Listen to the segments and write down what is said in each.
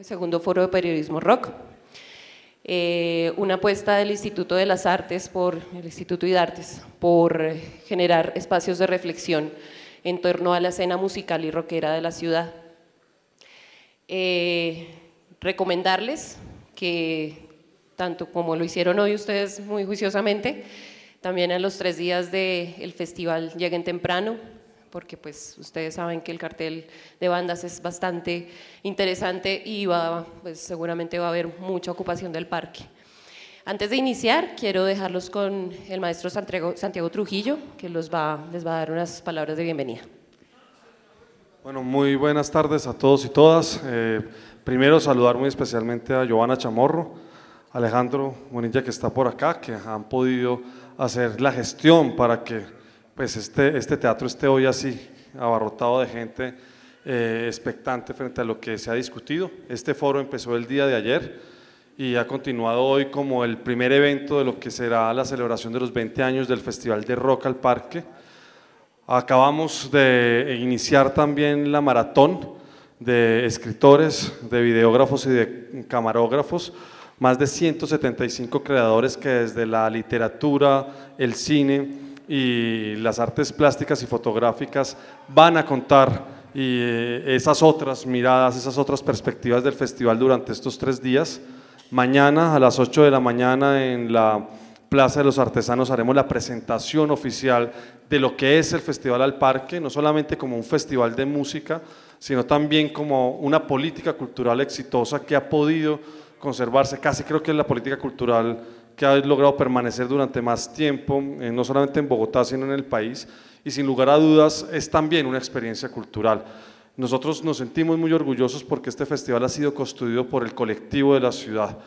Segundo Foro de Periodismo Rock, una apuesta del Instituto de las Artes, el Instituto de Artes, por generar espacios de reflexión en torno a la escena musical y rockera de la ciudad. Recomendarles que, tanto como lo hicieron hoy ustedes muy juiciosamente, también en los 3 días del festival lleguen temprano, porque pues ustedes saben que el cartel de bandas es bastante interesante y pues seguramente va a haber mucha ocupación del parque. Antes de iniciar, quiero dejarlos con el maestro Santiago Trujillo, que les va a dar unas palabras de bienvenida. Bueno, muy buenas tardes a todos y todas. Primero saludar muy especialmente a Giovanna Chamorro, Alejandro Monilla, que está por acá, que han podido hacer la gestión para que pues este teatro esté hoy así, abarrotado de gente expectante frente a lo que se ha discutido. Este foro empezó el día de ayer y ha continuado hoy como el primer evento de lo que será la celebración de los 20 años del Festival de Rock al Parque. Acabamos de iniciar también la maratón de escritores, de videógrafos y de camarógrafos, más de 175 creadores que desde la literatura, el cine y las artes plásticas y fotográficas van a contar esas otras miradas, esas otras perspectivas del festival durante estos 3 días. Mañana a las 8 de la mañana en la Plaza de los Artesanos haremos la presentación oficial de lo que es el Festival al Parque, no solamente como un festival de música, sino también como una política cultural exitosa que ha podido conservarse, casi creo que es la política cultural que ha logrado permanecer durante más tiempo, no solamente en Bogotá, sino en el país, y sin lugar a dudas es también una experiencia cultural. Nosotros nos sentimos muy orgullosos porque este festival ha sido construido por el colectivo de la ciudad.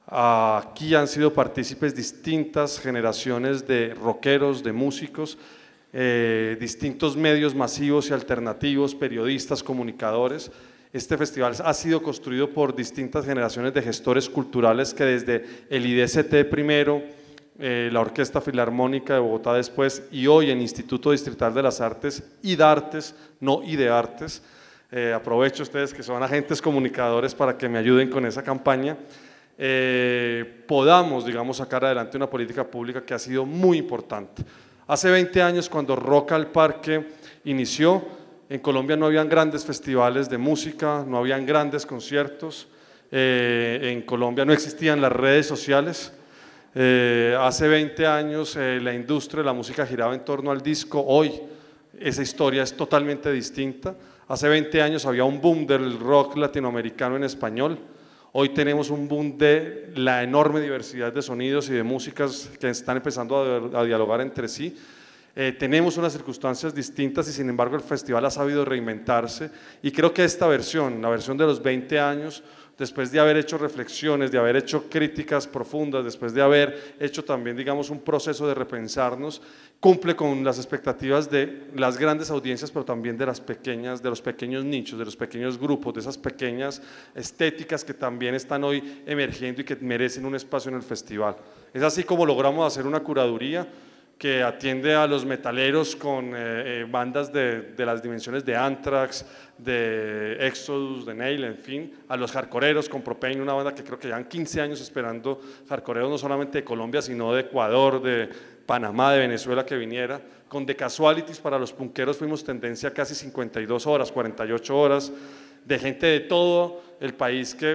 Aquí han sido partícipes distintas generaciones de rockeros, de músicos, distintos medios masivos y alternativos, periodistas, comunicadores. Este festival ha sido construido por distintas generaciones de gestores culturales que desde el IDCT primero, la Orquesta Filarmónica de Bogotá después y hoy en Instituto Distrital de las Artes, IDARTES, no IDEARTES, aprovecho ustedes que son agentes comunicadores para que me ayuden con esa campaña, podamos, digamos, sacar adelante una política pública que ha sido muy importante. Hace 20 años cuando Rock al Parque inició, en Colombia no habían grandes festivales de música, no habían grandes conciertos, en Colombia no existían las redes sociales. Hace 20 años la industria de la música giraba en torno al disco, hoy esa historia es totalmente distinta. Hace 20 años había un boom del rock latinoamericano en español, hoy tenemos un boom de la enorme diversidad de sonidos y de músicas que están empezando a dialogar entre sí. Tenemos unas circunstancias distintas y sin embargo el festival ha sabido reinventarse y creo que esta versión, la versión de los 20 años, después de haber hecho reflexiones, de haber hecho críticas profundas, después de haber hecho también, digamos, un proceso de repensarnos, cumple con las expectativas de las grandes audiencias, pero también de las pequeñas, de los pequeños nichos, de los pequeños grupos, de esas pequeñas estéticas que también están hoy emergiendo y que merecen un espacio en el festival. Es así como logramos hacer una curaduría que atiende a los metaleros con bandas de las dimensiones de Anthrax, de Exodus, de Nail, en fin, a los hardcoreeros con Propane, una banda que creo que llevan 15 años esperando hardcoreeros no solamente de Colombia, sino de Ecuador, de Panamá, de Venezuela que viniera, con The Casualties para los punqueros fuimos tendencia casi 52 horas, 48 horas, de gente de todo el país que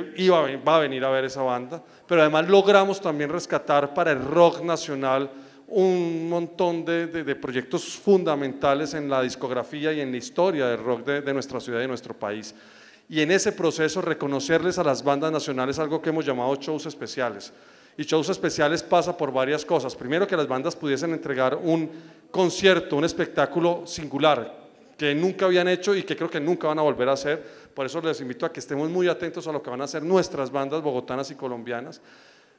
va a venir a ver esa banda, pero además logramos también rescatar para el rock nacional un montón de proyectos fundamentales en la discografía y en la historia del rock de nuestra ciudad y de nuestro país. Y en ese proceso reconocerles a las bandas nacionales algo que hemos llamado shows especiales. Y shows especiales pasa por varias cosas. Primero, que las bandas pudiesen entregar un concierto, un espectáculo singular que nunca habían hecho y que creo que nunca van a volver a hacer. Por eso les invito a que estemos muy atentos a lo que van a hacer nuestras bandas bogotanas y colombianas.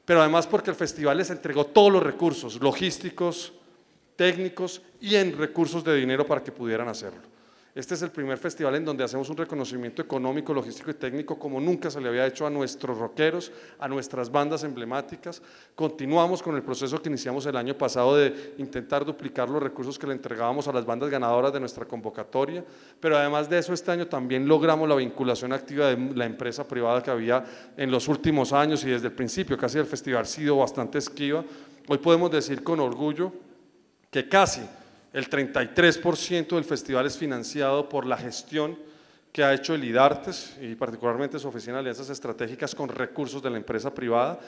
Pero además porque el festival les entregó todos los recursos logísticos, técnicos y en recursos de dinero para que pudieran hacerlo. Este es el primer festival en donde hacemos un reconocimiento económico, logístico y técnico como nunca se le había hecho a nuestros rockeros, a nuestras bandas emblemáticas. Continuamos con el proceso que iniciamos el año pasado de intentar duplicar los recursos que le entregábamos a las bandas ganadoras de nuestra convocatoria, pero además de eso este año también logramos la vinculación activa de la empresa privada que había en los últimos años y desde el principio casi el festival ha sido bastante esquiva. Hoy podemos decir con orgullo que casi el 33% del festival es financiado por la gestión que ha hecho el IDARTES y particularmente su Oficina de Alianzas Estratégicas con recursos de la empresa privada,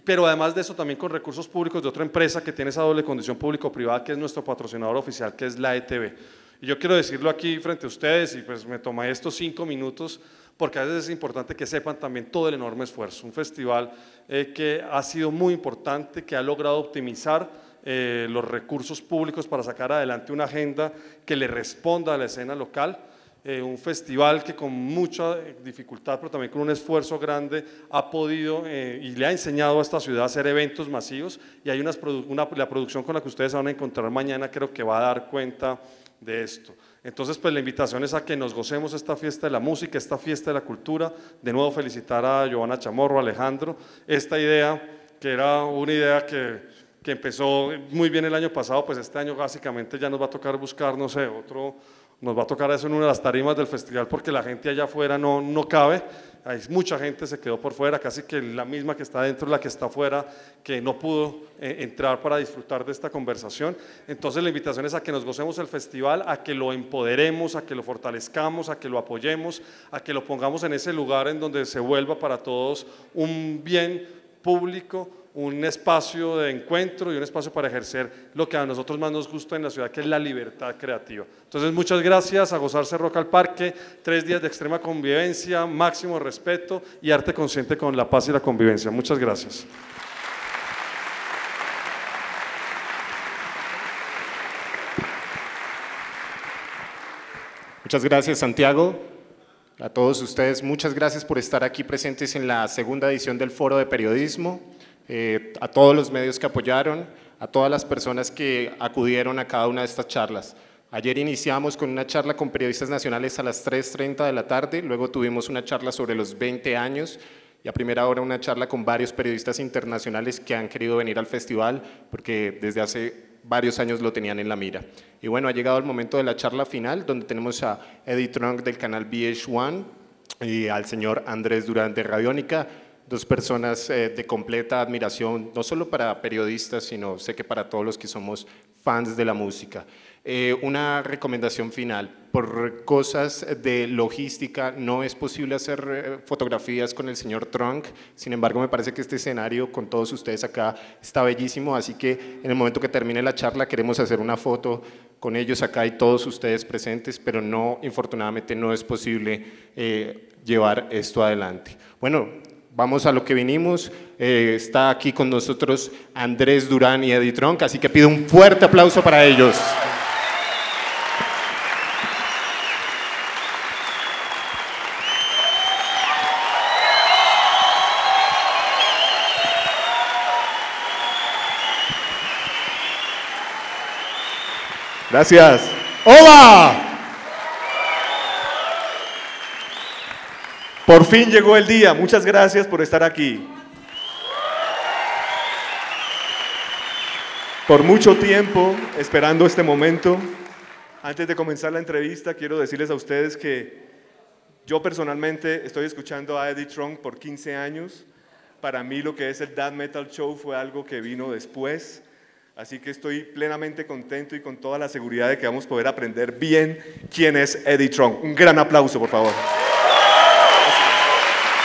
pero además de eso también con recursos públicos de otra empresa que tiene esa doble condición público-privada que es nuestro patrocinador oficial, que es la ETV. Y yo quiero decirlo aquí frente a ustedes y pues me tomé estos 5 minutos porque a veces es importante que sepan también todo el enorme esfuerzo. Un festival que ha sido muy importante, que ha logrado optimizar los recursos públicos para sacar adelante una agenda que le responda a la escena local, un festival que con mucha dificultad pero también con un esfuerzo grande ha podido y le ha enseñado a esta ciudad a hacer eventos masivos y hay la producción con la que ustedes van a encontrar mañana creo que va a dar cuenta de esto. Entonces pues la invitación es a que nos gocemos esta fiesta de la música, esta fiesta de la cultura. De nuevo felicitar a Giovanna Chamorro, a Alejandro, esta idea que era una idea que empezó muy bien el año pasado, pues este año básicamente ya nos va a tocar buscar, no sé, nos va a tocar eso en una de las tarimas del festival porque la gente allá afuera no cabe, hay mucha gente se quedó por fuera, casi que la misma que está dentro es la que está afuera, que no pudo entrar para disfrutar de esta conversación. Entonces la invitación es a que nos gocemos el festival, a que lo empoderemos, a que lo fortalezcamos, a que lo apoyemos, a que lo pongamos en ese lugar en donde se vuelva para todos un bien público, un espacio de encuentro y un espacio para ejercer lo que a nosotros más nos gusta en la ciudad, que es la libertad creativa. Entonces muchas gracias, a gozarse Rock al Parque, 3 días de extrema convivencia, máximo respeto y arte consciente con la paz y la convivencia. Muchas gracias. Muchas gracias, Santiago. A todos ustedes, muchas gracias por estar aquí presentes en la segunda edición del Foro de Periodismo. A todos los medios que apoyaron, a todas las personas que acudieron a cada una de estas charlas. Ayer iniciamos con una charla con periodistas nacionales a las 3:30 de la tarde, luego tuvimos una charla sobre los 20 años y a primera hora una charla con varios periodistas internacionales que han querido venir al festival porque desde hace varios años lo tenían en la mira. Y bueno, ha llegado el momento de la charla final donde tenemos a Eddie Trunk del canal VH1 y al señor Andrés Durán de Radiónica, dos personas de completa admiración, no solo para periodistas, sino sé que para todos los que somos fans de la música. Una recomendación final, por cosas de logística no es posible hacer fotografías con el señor Trunk, sin embargo me parece que este escenario con todos ustedes acá está bellísimo, así que en el momento que termine la charla queremos hacer una foto con ellos acá y todos ustedes presentes, pero no, infortunadamente no es posible llevar esto adelante. Bueno, vamos a lo que vinimos. Está aquí con nosotros Andrés Durán y Eddie Trunk, así que pido un fuerte aplauso para ellos. Gracias. ¡Hola! Por fin llegó el día, muchas gracias por estar aquí. Por mucho tiempo esperando este momento. Antes de comenzar la entrevista quiero decirles a ustedes que yo personalmente estoy escuchando a Eddie Trunk por 15 años. Para mí lo que es el Death Metal Show fue algo que vino después. Así que estoy plenamente contento y con toda la seguridad de que vamos a poder aprender bien quién es Eddie Trunk. Un gran aplauso, por favor.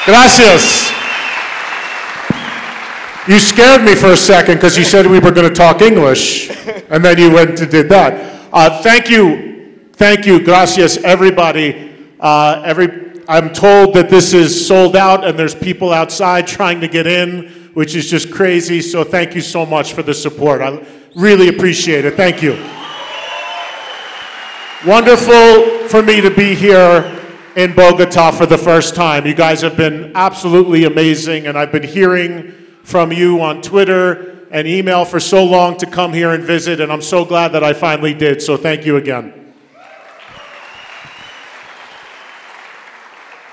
Gracias. You scared me for a second because you said we were going to talk English, and then you went and did that. Thank you, gracias, everybody. I'm told that this is sold out and there's people outside trying to get in, which is just crazy, so thank you so much for the support. I really appreciate it, thank you. Wonderful for me to be here in Bogota for the first time. You guys have been absolutely amazing, and I've been hearing from you on Twitter and email for so long to come here and visit, and I'm so glad that I finally did, so thank you again.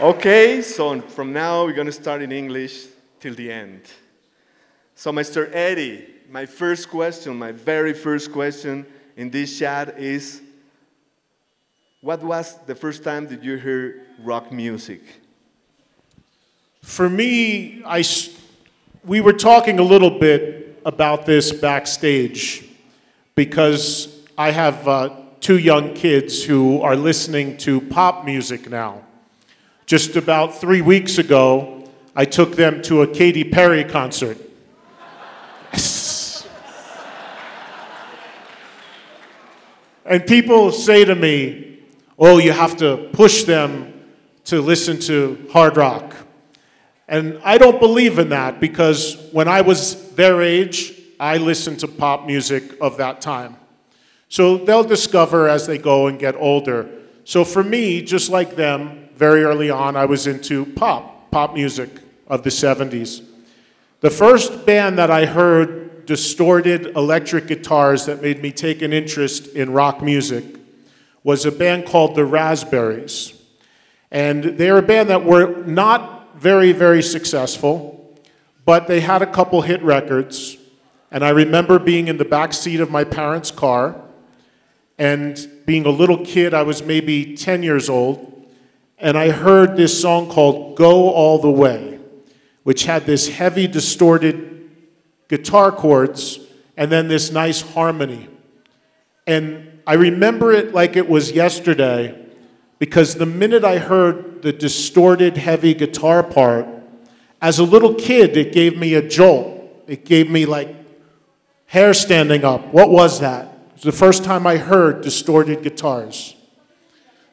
Okay, so from now we're going to start in English till the end. So Mr. Eddie, my first question, my very first question in this chat is, what was the first time that you heard rock music? For me, we were talking a little bit about this backstage because I have 2 young kids who are listening to pop music now. Just about 3 weeks ago, I took them to a Katy Perry concert. And people say to me, oh, you have to push them to listen to hard rock. And I don't believe in that because when I was their age, I listened to pop music of that time. So they'll discover as they go and get older. So for me, just like them, very early on, I was into pop music of the 70s. The first band that I heard distorted electric guitars that made me take an interest in rock music was a band called the Raspberries. And they're a band that were not very, very successful, but they had a couple hit records. And I remember being in the back seat of my parents' car, and being a little kid, I was maybe 10 years old, and I heard this song called Go All the Way, which had this heavy distorted guitar chords and then this nice harmony. And I remember it like it was yesterday because the minute I heard the distorted heavy guitar part, as a little kid, it gave me a jolt. It gave me like hair standing up. What was that? It was the first time I heard distorted guitars.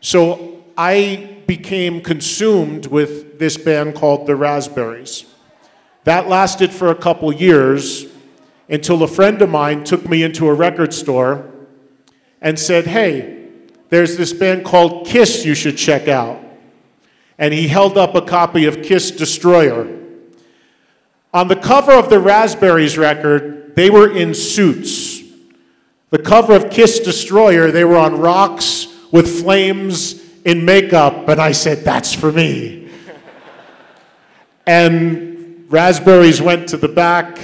So I became consumed with this band called the Raspberries. That lasted for a couple years until a friend of mine took me into a record store and said, hey, there's this band called Kiss you should check out. And he held up a copy of Kiss Destroyer. On the cover of the Raspberries record, they were in suits. The cover of Kiss Destroyer, they were on rocks with flames in makeup, and I said, that's for me. And Raspberries went to the back,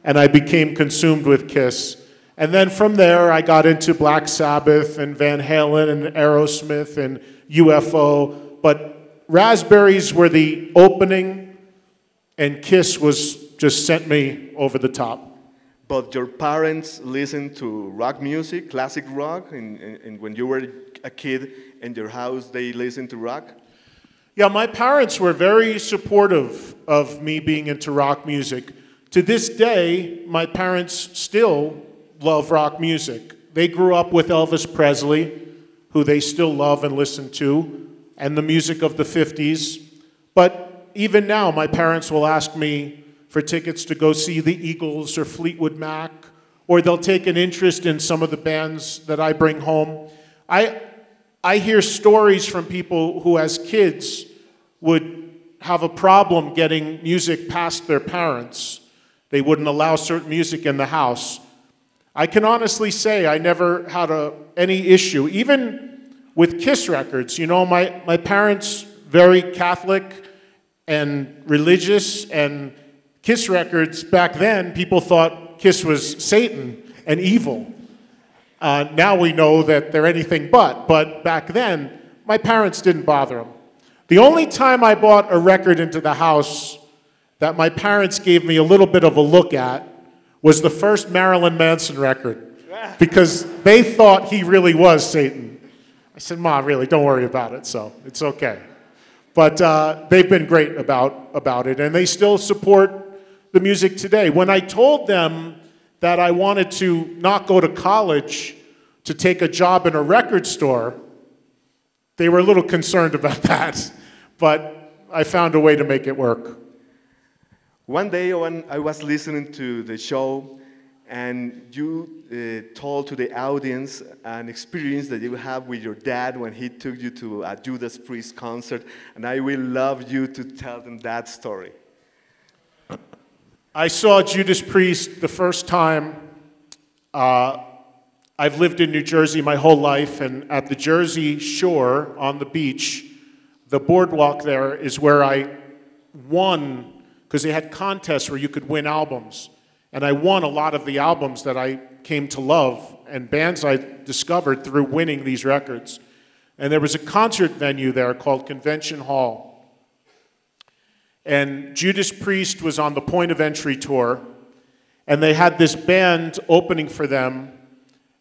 and I became consumed with Kiss. And then from there, I got into Black Sabbath and Van Halen and Aerosmith and UFO, but Raspberries were the opening, and Kiss just sent me over the top. But your parents listened to rock music, classic rock, and when you were a kid in your house, they listened to rock? Yeah, my parents were very supportive of me being into rock music. To this day, my parents still love rock music. They grew up with Elvis Presley, who they still love and listen to, and the music of the 50s. But even now, my parents will ask me for tickets to go see the Eagles or Fleetwood Mac, or they'll take an interest in some of the bands that I bring home. I hear stories from people who, as kids, would have a problem getting music past their parents. They wouldn't allow certain music in the house. I can honestly say I never had any issue, even with Kiss records. You know, my parents, very Catholic and religious, and Kiss records, back then, people thought Kiss was Satan and evil. Now we know that they're anything but back then, my parents didn't bother them. The only time I bought a record into the house that my parents gave me a little bit of a look at was the first Marilyn Manson record, because they thought he really was Satan. I said, Mom, really, don't worry about it, so it's okay. But they've been great about it, and they still support the music today. When I told them that I wanted to not go to college to take a job in a record store, they were a little concerned about that, but I found a way to make it work. One day when I was listening to the show, and you told to the audience an experience that you have with your dad when he took you to a Judas Priest concert, and I will love you to tell them that story. I saw Judas Priest the first time. I've lived in New Jersey my whole life, and at the Jersey shore on the beach, the boardwalk there is where I won, because they had contests where you could win albums. And I won a lot of the albums that I came to love and bands I discovered through winning these records. And there was a concert venue there called Convention Hall. And Judas Priest was on the Point of Entry tour, and they had this band opening for them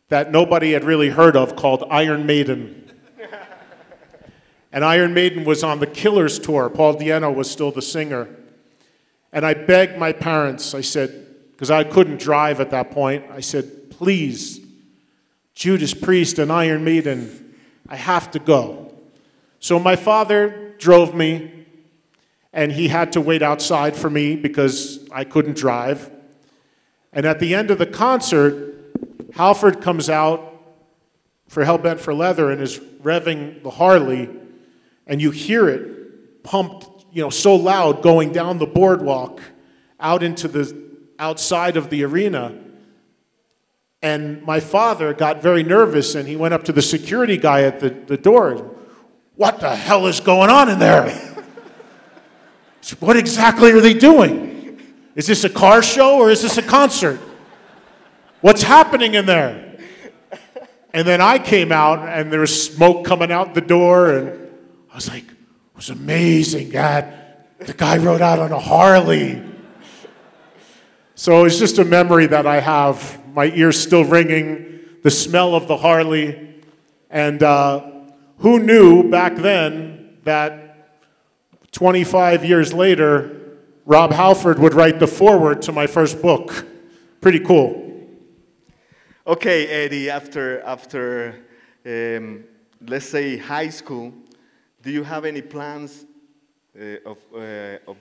that nobody had really heard of called Iron Maiden. And Iron Maiden was on the Killers tour. Paul Di'Anno was still the singer. And I begged my parents, I said, because I couldn't drive at that point, I said, please, Judas Priest and Iron Maiden, I have to go. So my father drove me, and he had to wait outside for me because I couldn't drive. And at the end of the concert, Halford comes out for Hellbent for Leather and is revving the Harley, and you hear it pumped, so loud going down the boardwalk out into the outside of the arena. And my father got very nervous, and he went up to the security guy at the door. What the hell is going on in there? What exactly are they doing? Is this a car show or is this a concert? What's happening in there? And then I came out, and there was smoke coming out the door, and I was like, it was amazing, Dad. The guy rode out on a Harley. So it's just a memory that I have. My ears still ringing, the smell of the Harley. And who knew back then that 25 years later, Rob Halford would write the foreword to my first book. Pretty cool. Okay, Eddie, after let's say high school, do you have any plans of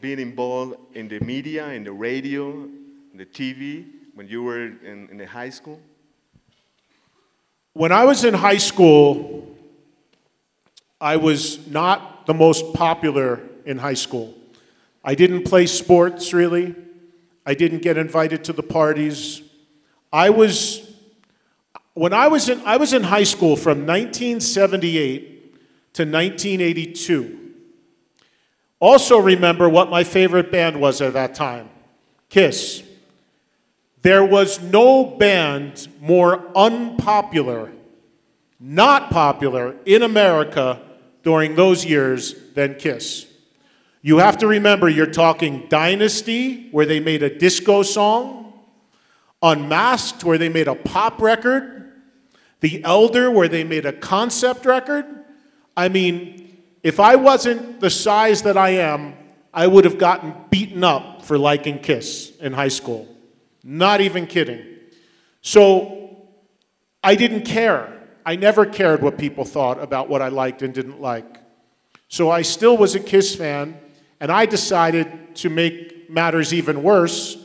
being involved in the media, in the radio, in the TV, when you were in the high school? When I was in high school, I was not the most popular in high school. I didn't play sports, really. I didn't get invited to the parties. I was in high school from 1978 to 1982. Also remember what my favorite band was at that time, Kiss. There was no band more unpopular, not popular in America during those years than Kiss. You have to remember, you're talking Dynasty, where they made a disco song, Unmasked, where they made a pop record, The Elder, where they made a concept record. I mean, if I wasn't the size that I am, I would have gotten beaten up for liking Kiss in high school. Not even kidding. So I didn't care. I never cared what people thought about what I liked and didn't like. So I still was a Kiss fan, and I decided to make matters even worse.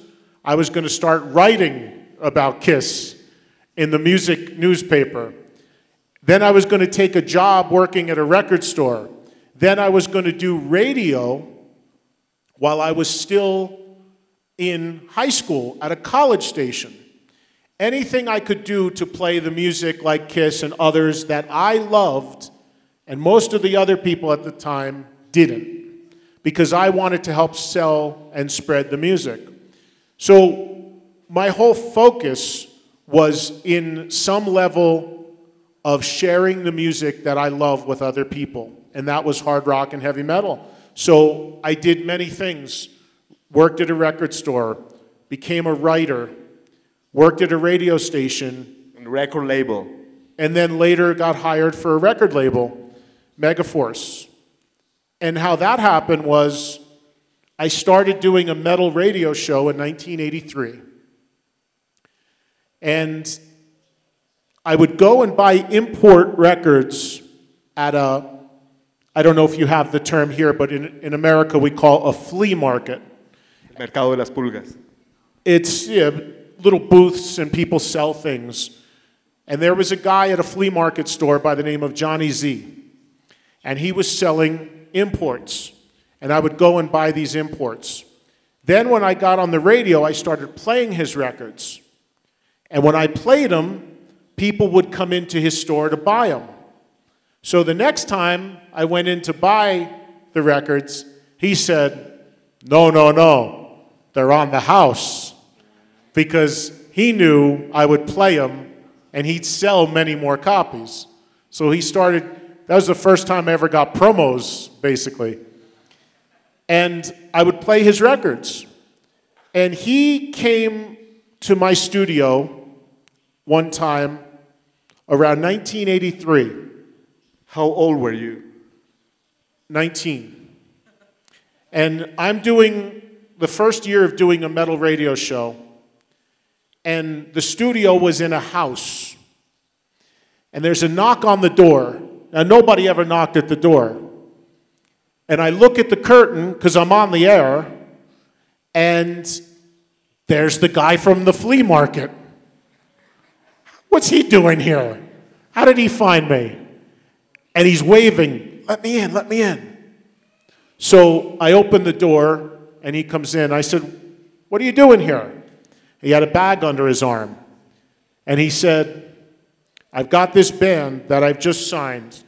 I was going to start writing about Kiss in the music newspaper. Then I was going to take a job working at a record store. Then I was going to do radio while I was still in high school at a college station. Anything I could do to play the music like Kiss and others that I loved, and most of the other people at the time didn't, because I wanted to help sell and spread the music. So my whole focus was in some level of sharing the music that I love with other people, and that was hard rock and heavy metal. So I did many things. Worked at a record store, became a writer, worked at a radio station. And a record label. And then later got hired for a record label, Megaforce. And how that happened was I started doing a metal radio show in 1983. And I would go and buy import records at a, I don't know if you have the term here, but in America we call a flea market. Mercado de las Pulgas. It's little booths and people sell things. And there was a guy at a flea market store by the name of Johnny Z. And he was selling imports. And I would go and buy these imports. Then when I got on the radio, I started playing his records. And when I played them, people would come into his store to buy them. So the next time I went in to buy the records, he said, no, no, no, they're on the house. Because he knew I would play them and he'd sell many more copies. So he started, that was the first time I ever got promos, basically. And I would play his records. And he came to my studio one time around 1983. How old were you? 19. And I'm doing the first year of doing a metal radio show. And the studio was in a house. And there's a knock on the door. Now, nobody ever knocked at the door. And I look at the curtain, because I'm on the air, and there's the guy from the flea market. What's he doing here? How did he find me? And he's waving, let me in, let me in. So I open the door, and he comes in. I said, what are you doing here? He had a bag under his arm. And he said, I've got this band that I've just signed,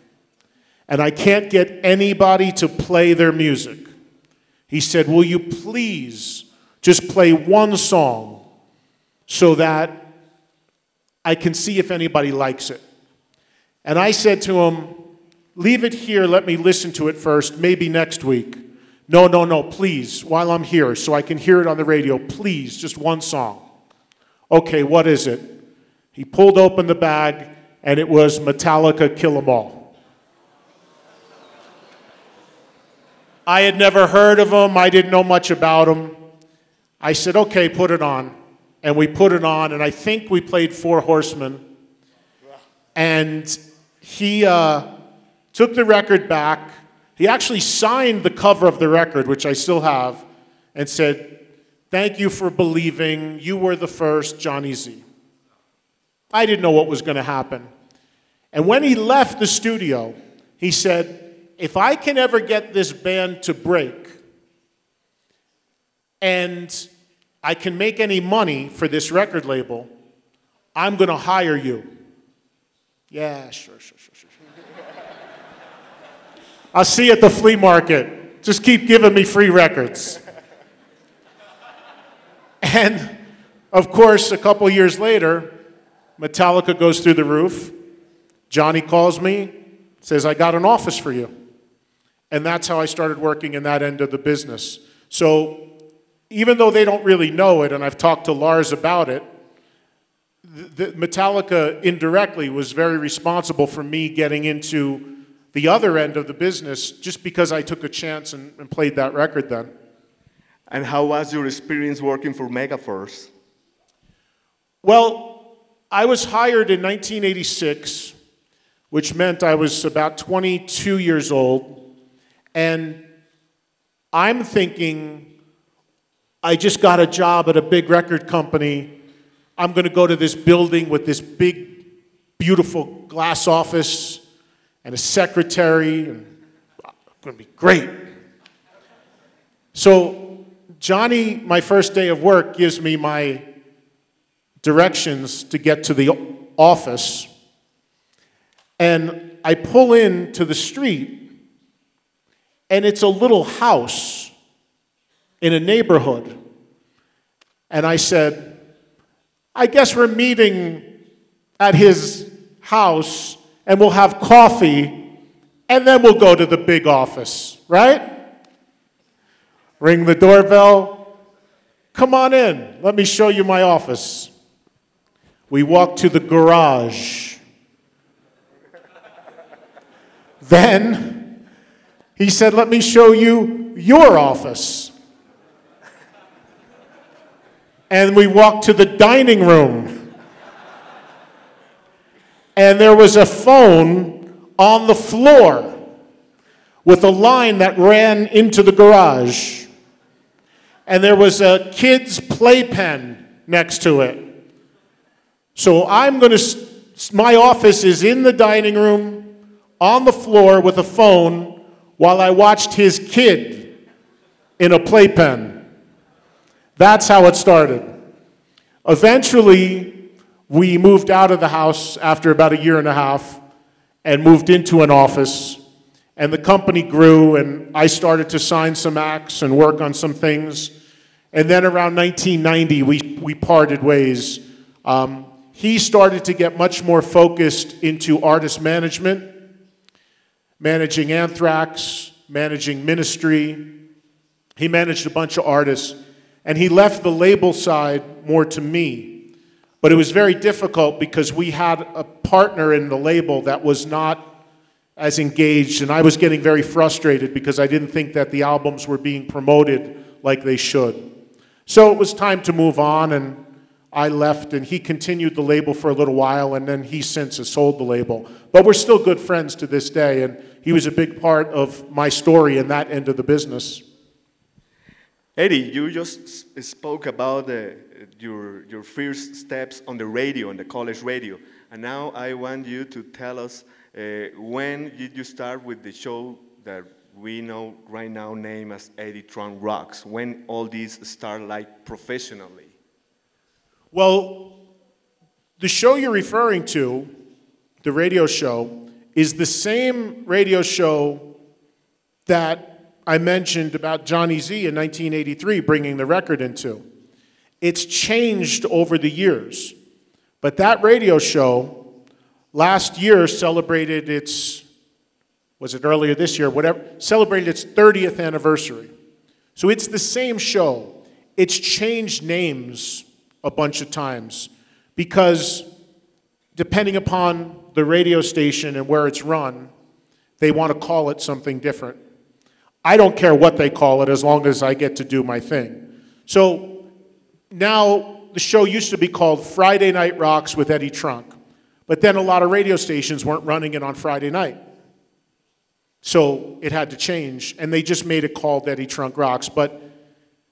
and I can't get anybody to play their music. He said, will you please just play one song so that I can see if anybody likes it? And I said to him, leave it here, let me listen to it first, maybe next week. No, no, no, please, while I'm here, so I can hear it on the radio, please, just one song. Okay, what is it? He pulled open the bag, and it was Metallica, Kill 'Em All. I had never heard of him, I didn't know much about him. I said, okay, put it on. And we put it on, and I think we played Four Horsemen. And he took the record back. He actually signed the cover of the record, which I still have, and said, thank you for believing. You were the first, Johnny Z. I didn't know what was going to happen. And when he left the studio, he said, if I can ever get this band to break, and I can make any money for this record label, I'm going to hire you. Yeah, sure. I'll see you at the flea market. Just keep giving me free records. And, of course, a couple years later, Metallica goes through the roof. Johnny calls me, says, I got an office for you. And that's how I started working in that end of the business. So even though they don't really know it, and I've talked to Lars about it, Metallica indirectly was very responsible for me getting into the other end of the business just because I took a chance and played that record then. And how was your experience working for Megaforce? Well, I was hired in 1986, which meant I was about 22 years old, and I'm thinking, I just got a job at a big record company. I'm going to go to this building with this big, beautiful glass office and a secretary, and it's going to be great. So Johnny, my first day of work, gives me my directions to get to the office, and I pull into the street, and it's a little house in a neighborhood. And I said, I guess we're meeting at his house, and we'll have coffee, and then we'll go to the big office, right? Ring the doorbell. Come on in. Let me show you my office. We walked to the garage. Then he said, let me show you your office. And we walked to the dining room. And there was a phone on the floor with a line that ran into the garage. And there was a kid's playpen next to it. So my office is in the dining room, on the floor with a phone, while I watched his kid in a playpen. That's how it started. Eventually, we moved out of the house after about a year and a half, and moved into an office. And the company grew, and I started to sign some acts and work on some things. And then around 1990, we parted ways. He started to get much more focused into artist management, managing Anthrax, managing Ministry. He managed a bunch of artists, and he left the label side more to me. But it was very difficult because we had a partner in the label that was not as engaged, and I was getting very frustrated because I didn't think that the albums were being promoted like they should. So it was time to move on, and I left, and he continued the label for a little while, and then he since has sold the label. But we're still good friends to this day, and he was a big part of my story in that end of the business. Eddie, you just spoke about your first steps on the radio, on the college radio. And now I want you to tell us when did you start with the show that we know right now named as Eddie Trunk Rocks? When all these start like professionally? Well, the show you're referring to, the radio show, is the same radio show that I mentioned about Johnny Z in 1983 bringing the record into. It's changed over the years, but that radio show last year celebrated its, was it earlier this year, whatever, celebrated its 30th anniversary. So it's the same show. It's changed names a bunch of times because depending upon the radio station and where it's run, they want to call it something different. I don't care what they call it as long as I get to do my thing. So now the show used to be called Friday Night Rocks with Eddie Trunk, but then a lot of radio stations weren't running it on Friday night. So it had to change, and they just made it called Eddie Trunk Rocks. But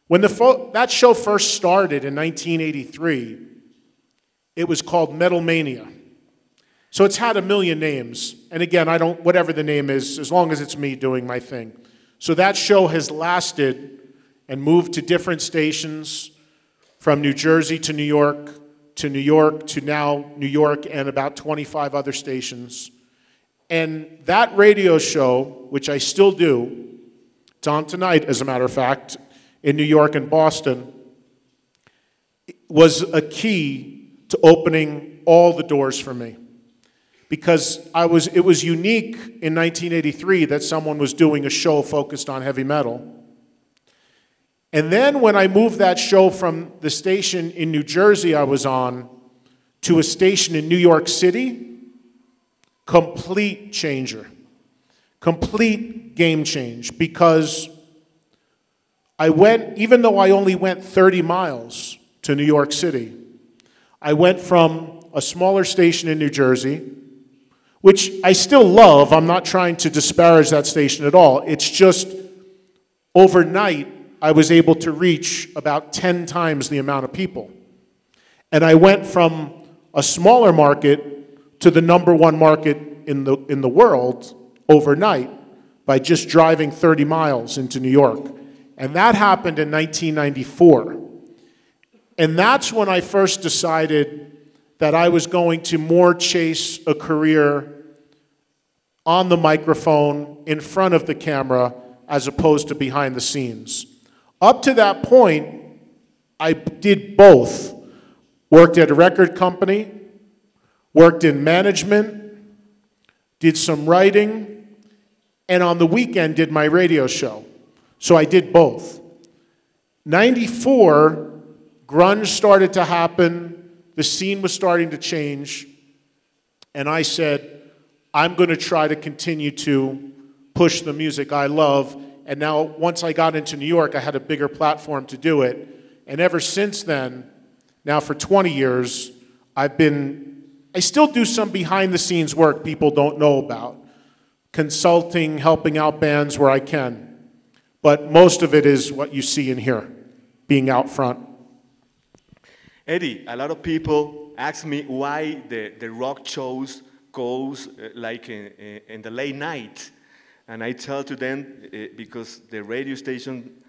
when that show first started in 1983, it was called Metal Mania. So it's had a million names. And again, I don't, whatever the name is, as long as it's me doing my thing. So that show has lasted and moved to different stations from New Jersey to New York to now New York and about 25 other stations. And that radio show, which I still do, it's on tonight, as a matter of fact, in New York and Boston, was a key to opening all the doors for me. Because it was unique in 1983 that someone was doing a show focused on heavy metal. And then when I moved that show from the station in New Jersey I was on to a station in New York City, complete changer. Complete game change. Because I went, even though I only went 30 miles to New York City, I went from a smaller station in New Jersey, which I still love. I'm not trying to disparage that station at all. It's just overnight, I was able to reach about 10 times the amount of people. And I went from a smaller market to the #1 market in the world overnight by just driving 30 miles into New York. And that happened in 1994. And that's when I first decided that I was going to more chase a career on the microphone, in front of the camera, as opposed to behind the scenes. Up to that point, I did both. Worked at a record company, worked in management, did some writing, and on the weekend did my radio show. So I did both. 94, grunge started to happen. The scene was starting to change, and I said, I'm going to try to continue to push the music I love, and now once I got into New York, I had a bigger platform to do it, and ever since then, now for 20 years, I still do some behind-the-scenes work people don't know about, consulting, helping out bands where I can, but most of it is what you see in here, being out front. Eddie, a lot of people ask me why the rock shows goes like in the late night. And I tell to them, because the radio station,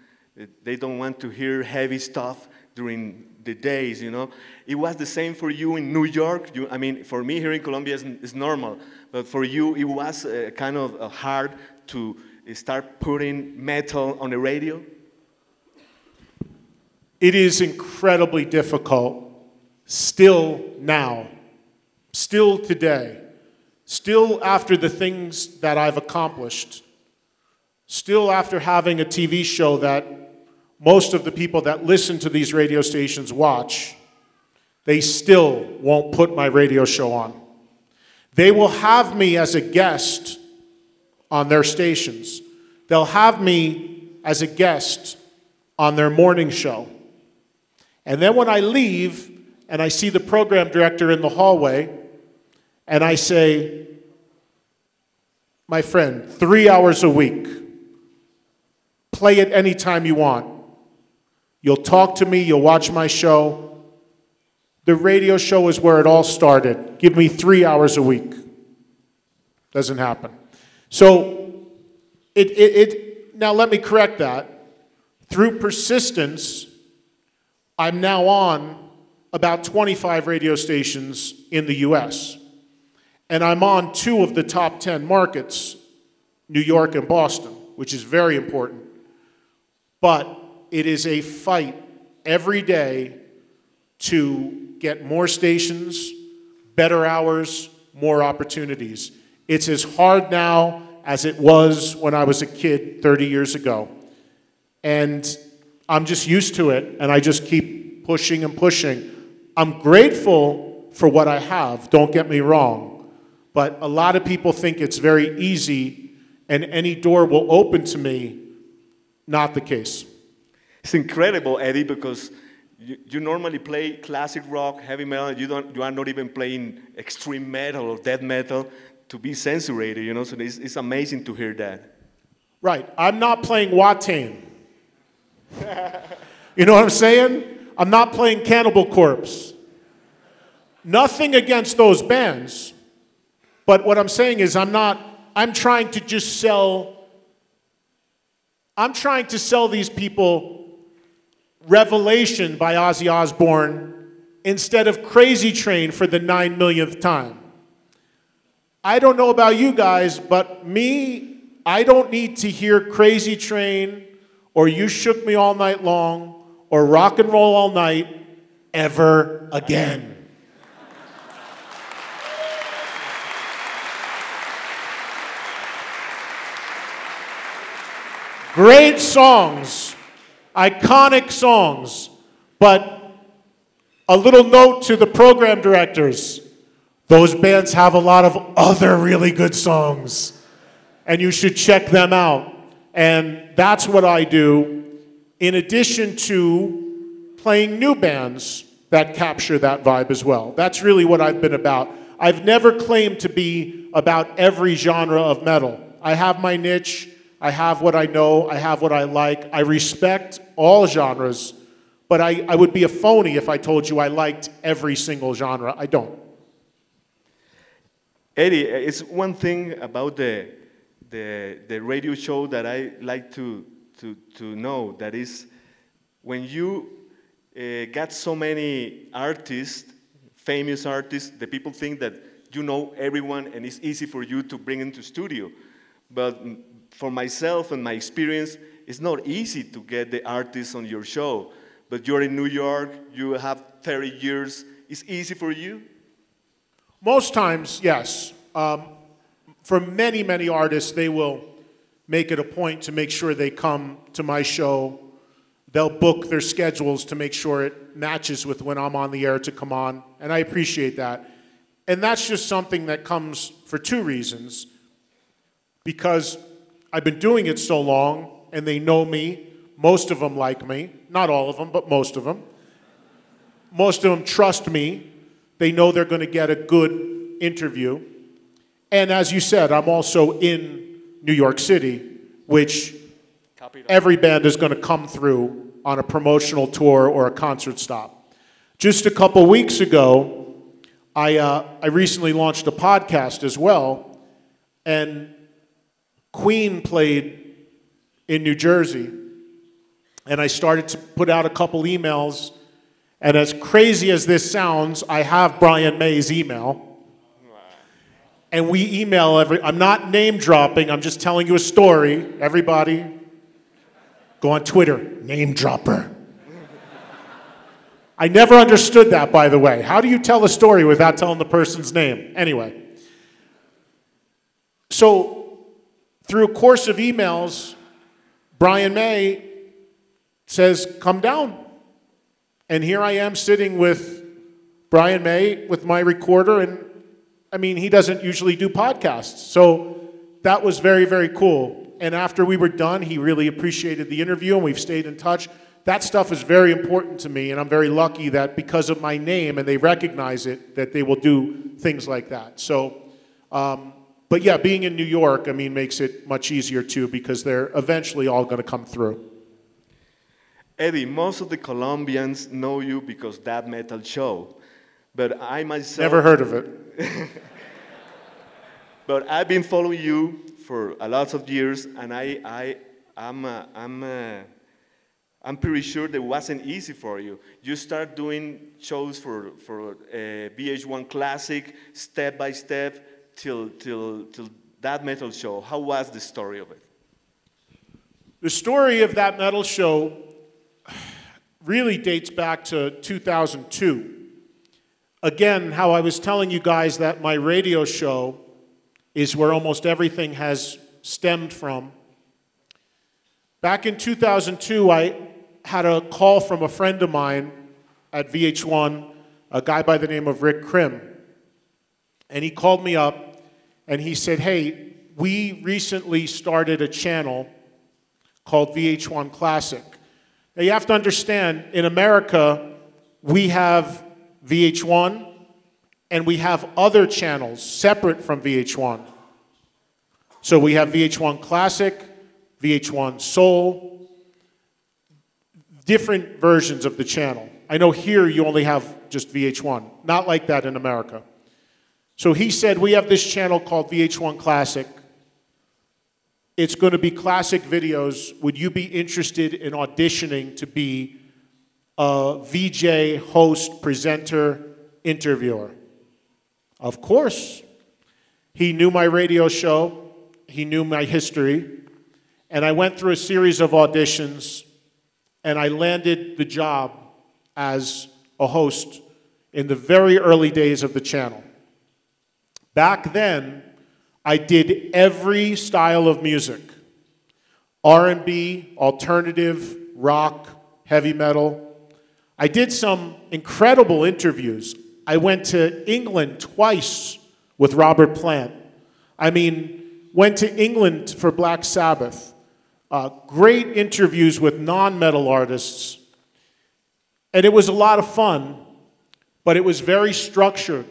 they don't want to hear heavy stuff during the days, you know. It was the same for you in New York. I mean, for me here in Colombia it's normal, but for you it was kind of hard to start putting metal on the radio? It is incredibly difficult still now, still today, still after the things that I've accomplished, still after having a TV show that most of the people that listen to these radio stations watch, they still won't put my radio show on. They will have me as a guest on their stations. They'll have me as a guest on their morning show. And then when I leave and I see the program director in the hallway and I say, my friend, 3 hours a week, play it anytime you want. You'll talk to me, you'll watch my show. The radio show is where it all started. Give me 3 hours a week. Doesn't happen. So, now let me correct that. Through persistence, I'm now on about 25 radio stations in the US. And I'm on 2 of the top 10 markets, New York and Boston, which is very important. But it is a fight every day to get more stations, better hours, more opportunities. It's as hard now as it was when I was a kid 30 years ago. And I'm just used to it, and I just keep pushing and pushing. I'm grateful for what I have, don't get me wrong, but a lot of people think it's very easy and any door will open to me. Not the case. It's incredible, Eddie, because you normally play classic rock, heavy metal, you are not even playing extreme metal or death metal to be censurated, you know, so it's amazing to hear that. Right, I'm not playing Watain. You know what I'm saying? I'm not playing Cannibal Corpse. Nothing against those bands, but what I'm saying is I'm trying to just sell these people Revelation by Ozzy Osbourne instead of Crazy Train for the 9 millionth time. I don't know about you guys, but me, I don't need to hear Crazy Train or You Shook Me All Night Long or Rock and Roll All Night ever again. Great songs, iconic songs, but a little note to the program directors. Those bands have a lot of other really good songs, and you should check them out. And that's what I do, in addition to playing new bands that capture that vibe as well. That's really what I've been about. I've never claimed to be about every genre of metal. I have my niche. I have what I know, I have what I like. I respect all genres, but I would be a phony if I told you I liked every single genre. I don't. Eddie, it's one thing about the radio show that I like to know, that is when you got so many artists, famous artists, the people think that you know everyone and it's easy for you to bring into studio. But for myself and my experience, it's not easy to get the artists on your show. But you're in New York, you have 30 years. It's easy for you? Most times, yes. For many, many artists, they will make it a point to make sure they come to my show. They'll book their schedules to make sure it matches with when I'm on the air to come on, and I appreciate that. And that's just something that comes for 2 reasons. Because I've been doing it so long, and they know me. Most of them like me. Not all of them, but most of them. Most of them trust me. They know they're going to get a good interview. And as you said, I'm also in New York City, which every band is going to come through on a promotional tour or a concert stop. Just a couple weeks ago, I recently launched a podcast as well, and Queen played in New Jersey, and I started to put out a couple emails, And as crazy as this sounds, I have Brian May's email. And we email I'm not name dropping, I'm just telling you a story. Everybody, go on Twitter, name dropper. I never understood that, by the way. How do you tell a story without telling the person's name? Anyway. So, through a course of emails, Brian May says, come down. And here I am sitting with Brian May with my recorder, and I mean, he doesn't usually do podcasts. So that was very, very cool. And after we were done, he really appreciated the interview, and we've stayed in touch. That stuff is very important to me, and I'm very lucky that because of my name, and they recognize it, that they will do things like that. So, but yeah, being in New York, I mean, makes it much easier too, because they're eventually all going to come through. Eddie, most of the Colombians know you because that metal show, but I myself... Never heard of it. But I've been following you for a lot of years, and I'm pretty sure that it wasn't easy for you. You start doing shows for VH1 Classic, step by step, till that metal show. How was the story of it? The story of that metal show really dates back to 2002. Again, how I was telling you guys that my radio show is where almost everything has stemmed from. Back in 2002, I had a call from a friend of mine at VH1, a guy by the name of Rick Krim. And he called me up and he said, hey, we recently started a channel called VH1 Classic. Now you have to understand, in America, we have VH1 and we have other channels separate from VH1. So we have VH1 Classic, VH1 Soul, different versions of the channel. I know here you only have just VH1, not like that in America. So he said, we have this channel called VH1 Classic. It's going to be classic videos. Would you be interested in auditioning to be a VJ, host, presenter, interviewer? Of course. He knew my radio show. He knew my history. And I went through a series of auditions, and I landed the job as a host in the very early days of the channel. Back then, I did every style of music: R&B, alternative, rock, heavy metal. I did some incredible interviews. I went to England twice with Robert Plant. I mean, went to England for Black Sabbath. Great interviews with non-metal artists. And it was a lot of fun, but it was very structured.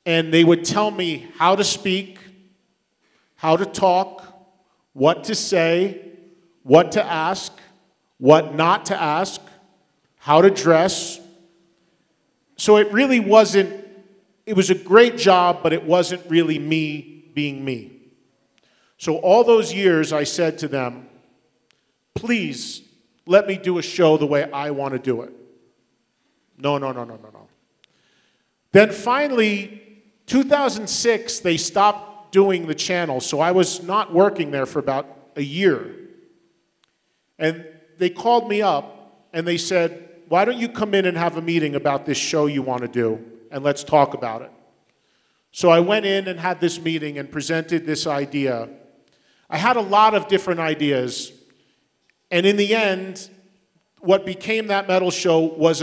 And they would tell me how to speak, how to talk, what to say, what to ask, what not to ask, how to dress. So it really wasn't, it was a great job, but it wasn't really me being me. So all those years I said to them, please let me do a show the way I want to do it. No, no, no, no, no, no. Then finally, 2006, they stopped doing the channel, so I was not working there for about a year. And they called me up, and they said, why don't you come in and have a meeting about this show you want to do, and let's talk about it. So I went in and had this meeting and presented this idea. I had a lot of different ideas, and in the end, what became that metal show was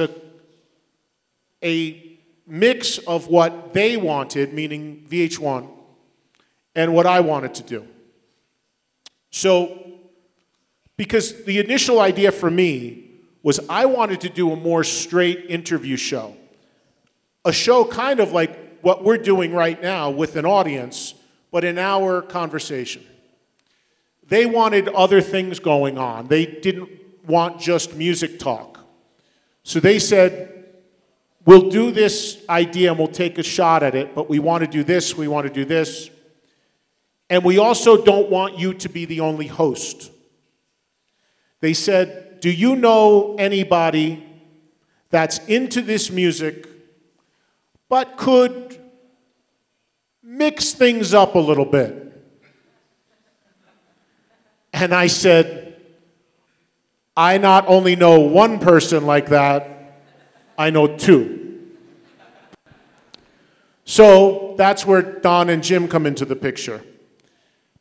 a mix of what they wanted, meaning VH1, and what I wanted to do. So, because the initial idea for me was I wanted to do a more straight interview show. A show kind of like what we're doing right now with an audience, but an hour conversation. They wanted other things going on. They didn't want just music talk. So they said, we'll do this idea and we'll take a shot at it, but we want to do this, we want to do this. And we also don't want you to be the only host. They said, do you know anybody that's into this music, but could mix things up a little bit. And I said, I not only know one person like that, I know two. So that's where Don and Jim come into the picture.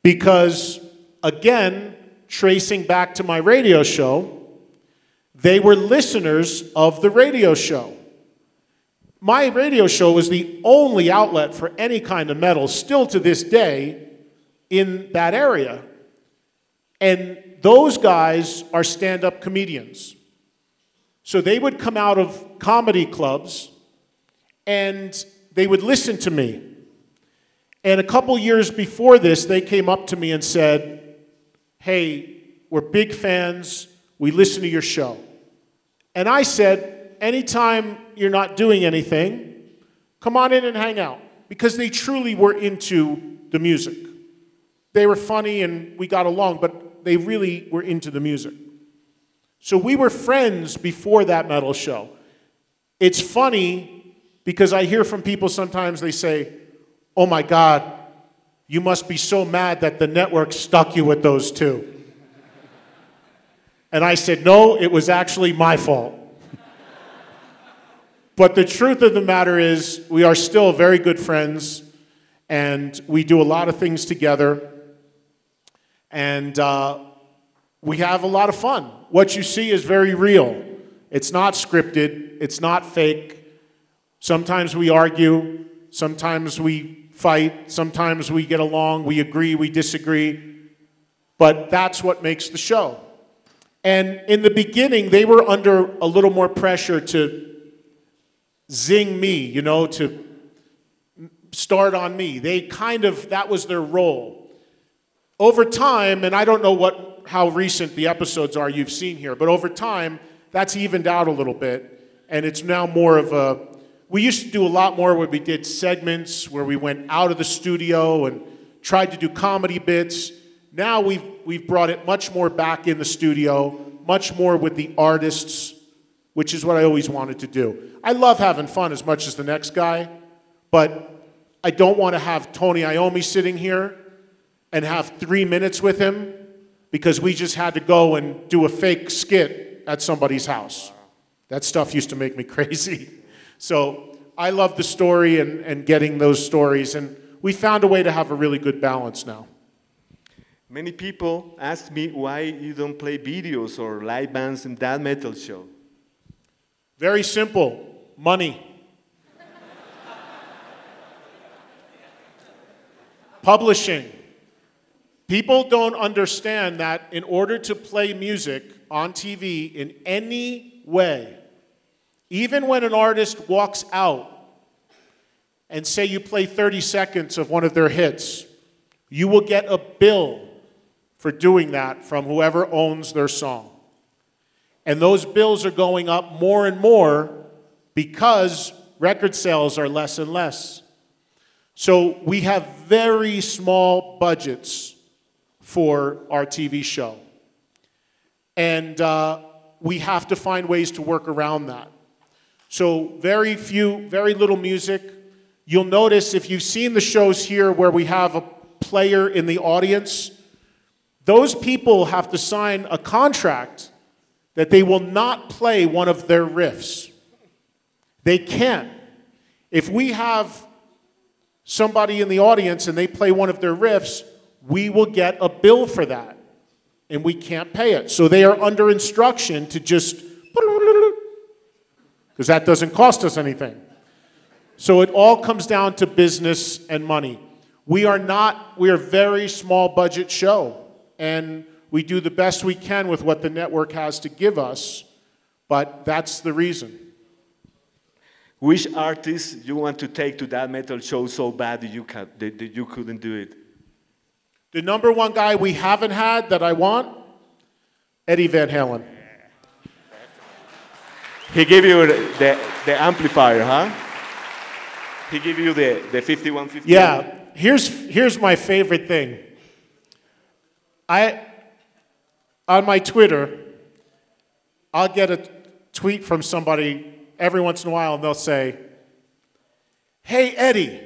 Because, again, tracing back to my radio show, they were listeners of the radio show. My radio show was the only outlet for any kind of metal, still to this day, in that area. And those guys are stand-up comedians. So they would come out of comedy clubs and they would listen to me. And a couple years before this, they came up to me and said, hey, we're big fans, we listen to your show. And I said, anytime you're not doing anything, come on in and hang out. Because they truly were into the music. They were funny and we got along, but they really were into the music. So we were friends before that metal show. It's funny because I hear from people sometimes, they say, oh my God, you must be so mad that the network stuck you with those two. And I said, no, it was actually my fault. But the truth of the matter is, we are still very good friends, and we do a lot of things together, and we have a lot of fun. What you see is very real. It's not scripted, it's not fake. Sometimes we argue, sometimes we fight, sometimes we get along, we agree, we disagree, but that's what makes the show. And in the beginning, they were under a little more pressure to zing me, you know, to start on me. They kind of, that was their role. Over time, and I don't know how recent the episodes are you've seen here, but over time, that's evened out a little bit, and it's now more of a, we used to do a lot more where we did segments, where we went out of the studio and tried to do comedy bits. Now we've brought it much more back in the studio, much more with the artists, which is what I always wanted to do. I love having fun as much as the next guy, but I don't want to have Tony Iommi sitting here and have 3 minutes with him because we just had to go and do a fake skit at somebody's house. That stuff used to make me crazy. So I love the story and getting those stories, and we found a way to have a really good balance now. Many people ask me why you don't play videos or live bands in that metal show. Very simple, money. Publishing. People don't understand that in order to play music on TV in any way, even when an artist walks out and say you play 30 seconds of one of their hits, you will get a bill for doing that from whoever owns their song. And those bills are going up more and more because record sales are less and less. So we have very small budgets for our TV show. And we have to find ways to work around that. So very little music. You'll notice if you've seen the shows here where we have a player in the audience, those people have to sign a contract that they will not play one of their riffs. They can't. If we have somebody in the audience and they play one of their riffs, we will get a bill for that, and we can't pay it. So they are under instruction to just, because that doesn't cost us anything. So it all comes down to business and money. We are a very small budget show, and we do the best we can with what the network has to give us, but that's the reason. Which artist you want to take to that metal show so bad that you couldn't do it? The number one guy we haven't had that I want, Eddie Van Halen. He gave you the amplifier, huh? He gave you the 5150. Yeah, here's my favorite thing. On my Twitter, I'll get a tweet from somebody every once in a while, and they'll say, "Hey, Eddie,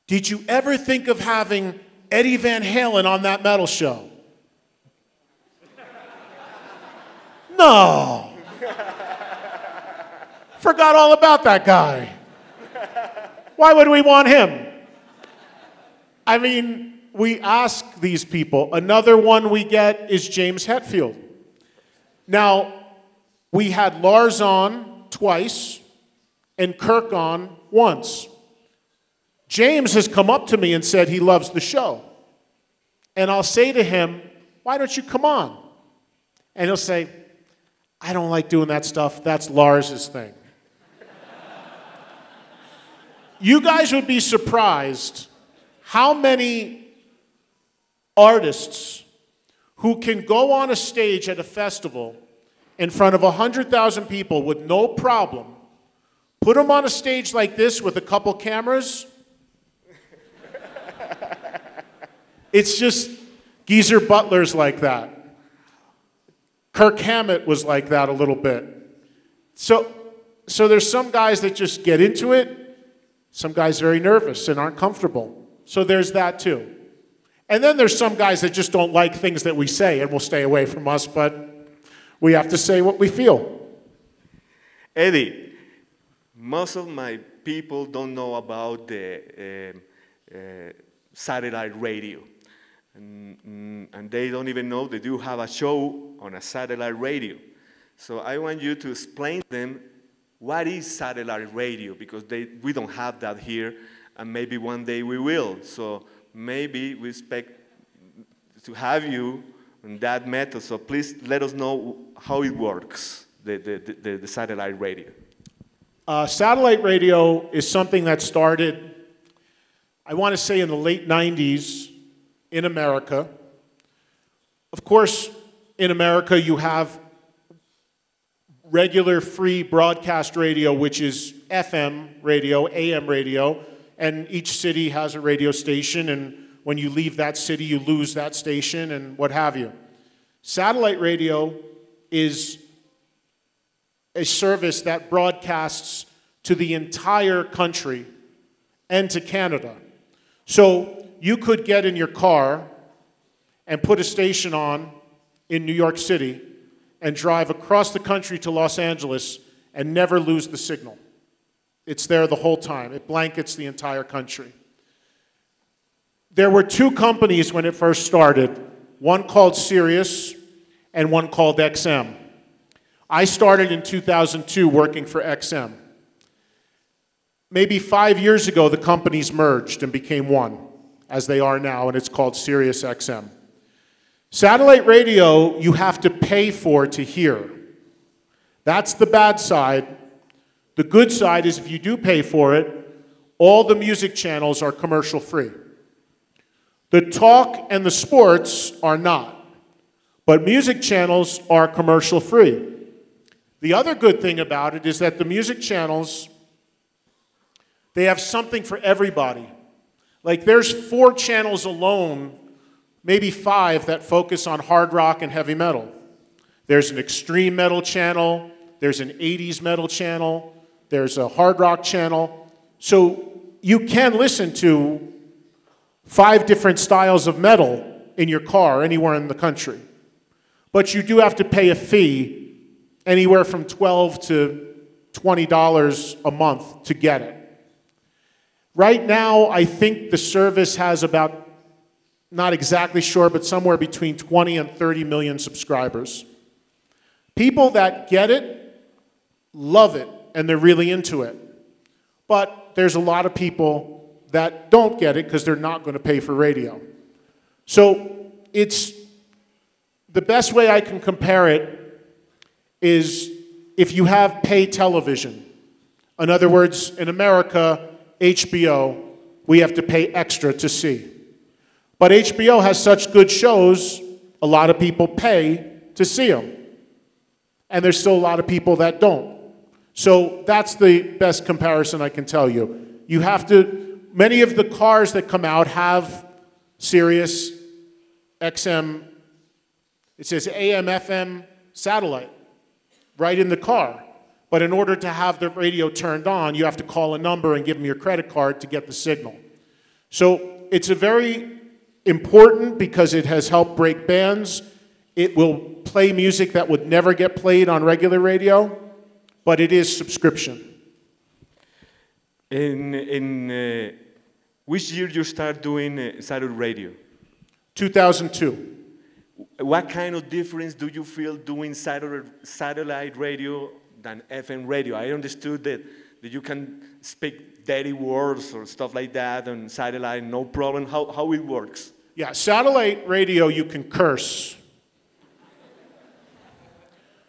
did you ever think of having Eddie Van Halen on that metal show?" No. Forgot all about that guy. Why would we want him? I mean, we ask these people. Another one we get is James Hetfield. Now, we had Lars on twice and Kirk on once. James has come up to me and said he loves the show. And I'll say to him, "Why don't you come on?" And he'll say, "I don't like doing that stuff. That's Lars's thing." You guys would be surprised how many artists who can go on a stage at a festival in front of 100,000 people with no problem, put them on a stage like this with a couple cameras. It's just Geezer Butler's like that. Kirk Hammett was like that a little bit. So there's some guys that just get into it, some guys very nervous and aren't comfortable. So there's that too. And then there's some guys that just don't like things that we say and will stay away from us, but we have to say what we feel. Eddie, most of my people don't know about the satellite radio. And they don't even know they do have a show on a satellite radio. So I want you to explain to them what is satellite radio, because we don't have that here, and maybe one day we will. So maybe we expect to have you on that method. So please let us know how it works, the satellite radio. Satellite radio is something that started, I want to say, in the late 90s in America. Of course, in America, you have regular free broadcast radio, which is FM radio, AM radio, and each city has a radio station, and when you leave that city, you lose that station, and what have you. Satellite radio is a service that broadcasts to the entire country and to Canada. So you could get in your car and put a station on in New York City and drive across the country to Los Angeles and never lose the signal. It's there the whole time. It blankets the entire country. There were two companies when it first started, one called Sirius and one called XM. I started in 2002 working for XM. Maybe 5 years ago, the companies merged and became one, as they are now, and it's called Sirius XM. Satellite radio, you have to pay for to hear. That's the bad side. The good side is if you do pay for it, all the music channels are commercial free. The talk and the sports are not, but music channels are commercial free. The other good thing about it is that the music channels, they have something for everybody. Like there's 4 channels alone, maybe 5, that focus on hard rock and heavy metal. There's an extreme metal channel, there's an 80s metal channel, there's a hard rock channel. So you can listen to 5 different styles of metal in your car anywhere in the country. But you do have to pay a fee, anywhere from $12 to $20 a month to get it. Right now, I think the service has about, not exactly sure, but somewhere between 20 and 30 million subscribers. People that get it love it, and they're really into it. But there's a lot of people that don't get it because they're not going to pay for radio. So it's the best way I can compare it is if you have pay television. In other words, in America, HBO, we have to pay extra to see. But HBO has such good shows, a lot of people pay to see them. And there's still a lot of people that don't. So that's the best comparison I can tell you. You have to, many of the cars that come out have Sirius XM, it says AM, FM, satellite, right in the car. but in order to have the radio turned on, you have to call a number and give them your credit card to get the signal. So it's a very important because it has helped break bans. It will play music that would never get played on regular radio, but it is subscription. In which year you start doing satellite radio? 2002. What kind of difference do you feel doing satellite radio than FM radio? I understood that you can speak dirty words or stuff like that on satellite, no problem. How it works? Yeah, satellite radio, you can curse.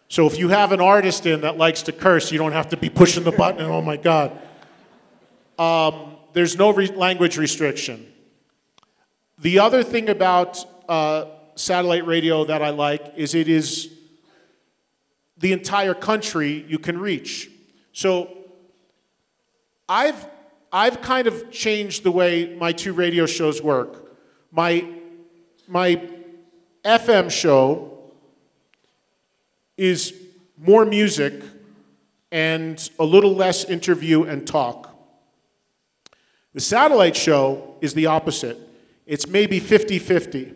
So if you have an artist in that likes to curse, you don't have to be pushing the button and, oh my God. There's no language restriction. The other thing about satellite radio that I like is it is the entire country you can reach. So I've kind of changed the way my two radio shows work. My FM show is more music and a little less interview and talk. The satellite show is the opposite. It's maybe 50-50.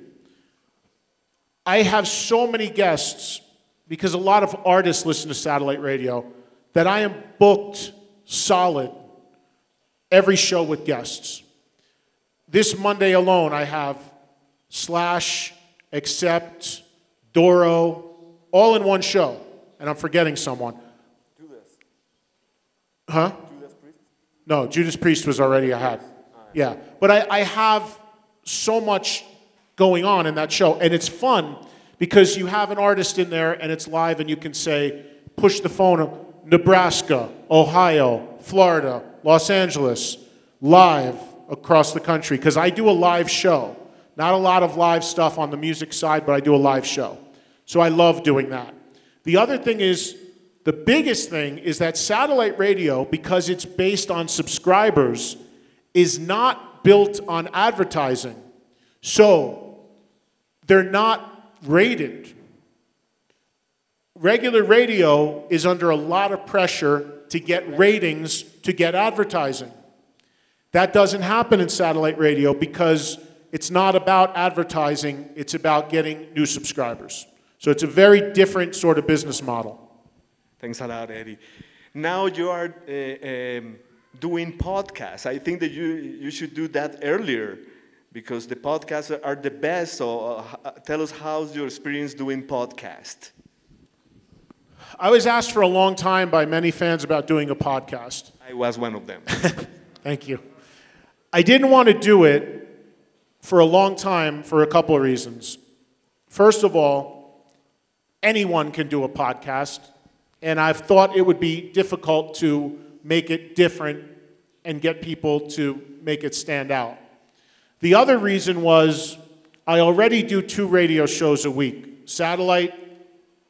I have so many guests, because a lot of artists listen to satellite radio, that I am booked solid every show with guests. This Monday alone, I have Slash, Accept, Doro, all in one show, and I'm forgetting someone. Judas. Huh? Judas Priest? No, Judas Priest was already ahead. Yeah, but I have so much going on in that show, and it's fun because you have an artist in there and it's live and you can say, push the phone, Nebraska, Ohio, Florida, Los Angeles, live across the country, because I do a live show. Not a lot of live stuff on the music side, but I do a live show. So I love doing that. The other thing is, the biggest thing is that satellite radio, because it's based on subscribers, is not built on advertising. So they're not rated. Regular radio is under a lot of pressure to get ratings, to get advertising. That doesn't happen in satellite radio because it's not about advertising, it's about getting new subscribers. So it's a very different sort of business model. Thanks a lot, Eddie. Now you are doing podcasts. I think that you should do that earlier because the podcasts are the best. So tell us how's your experience doing podcast? I was asked for a long time by many fans about doing a podcast. I was one of them. Thank you. I didn't want to do it for a long time for a couple of reasons. First of all, anyone can do a podcast, and I've thought it would be difficult to make it different and get people to make it stand out. The other reason was I already do 2 radio shows a week, satellite,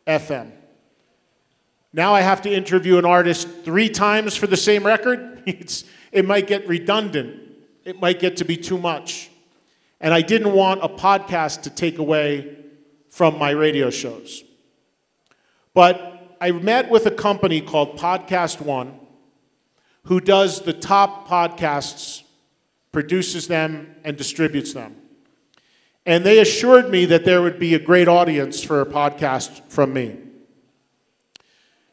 FM. Now I have to interview an artist 3 times for the same record. It might get redundant. It might get to be too much. And I didn't want a podcast to take away from my radio shows. But I met with a company called Podcast One, who does the top podcasts, produces them, and distributes them. And they assured me that there would be a great audience for a podcast from me.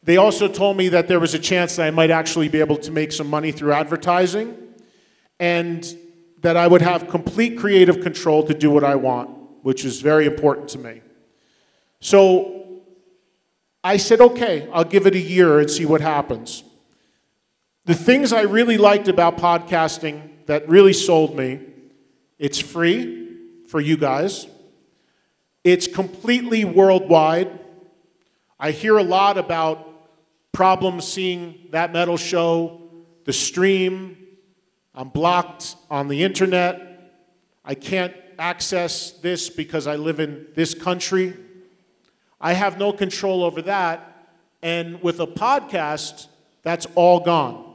They also told me that there was a chance that I might actually be able to make some money through advertising, and that I would have complete creative control to do what I want, which is very important to me. So I said, okay, I'll give it a year and see what happens. The things I really liked about podcasting that really sold me, it's free for you guys. It's completely worldwide. I hear a lot about problems seeing that metal show, the stream. I'm blocked on the internet. I can't access this because I live in this country. I have no control over that. And with a podcast, that's all gone.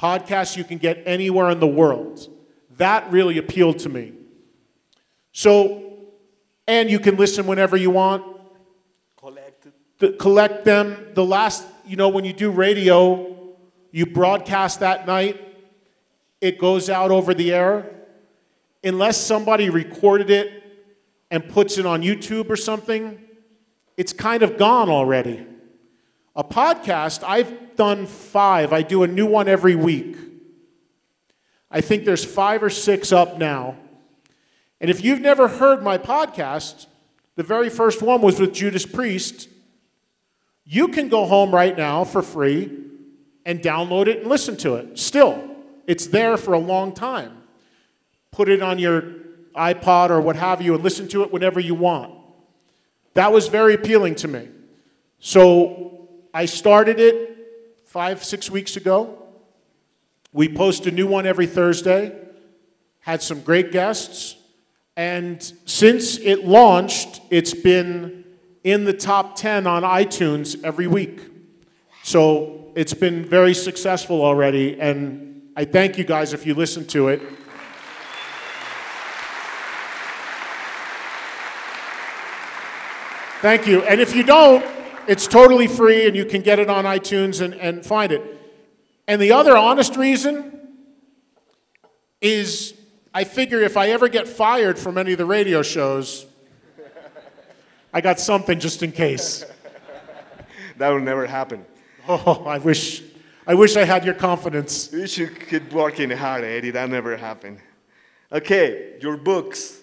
Podcasts you can get anywhere in the world. That really appealed to me. So, and you can listen whenever you want. Collect them. The last you know, when you do radio, you broadcast that night, it goes out over the air. Unless somebody recorded it and puts it on YouTube or something, it's kind of gone already. A podcast, I've done 5. I do a new one every week. I think there's 5 or 6 up now. And if you've never heard my podcast, the very first one was with Judas Priest. You can go home right now for free and download it and listen to it. Still, it's there for a long time. Put it on your iPod or what have you and listen to it whenever you want. That was very appealing to me. So I started it 5, 6 weeks ago. We post a new one every Thursday. Had some great guests. And since it launched, it's been in the top 10 on iTunes every week. So it's been very successful already, and I thank you guys if you listen to it. Thank you. And if you don't, it's totally free, and you can get it on iTunes and find it. And the other honest reason is I figure if I ever get fired from any of the radio shows, I got something just in case. That will never happen. Oh, I wish I had your confidence. You should keep working hard, Eddie. That never happened. Okay, your books.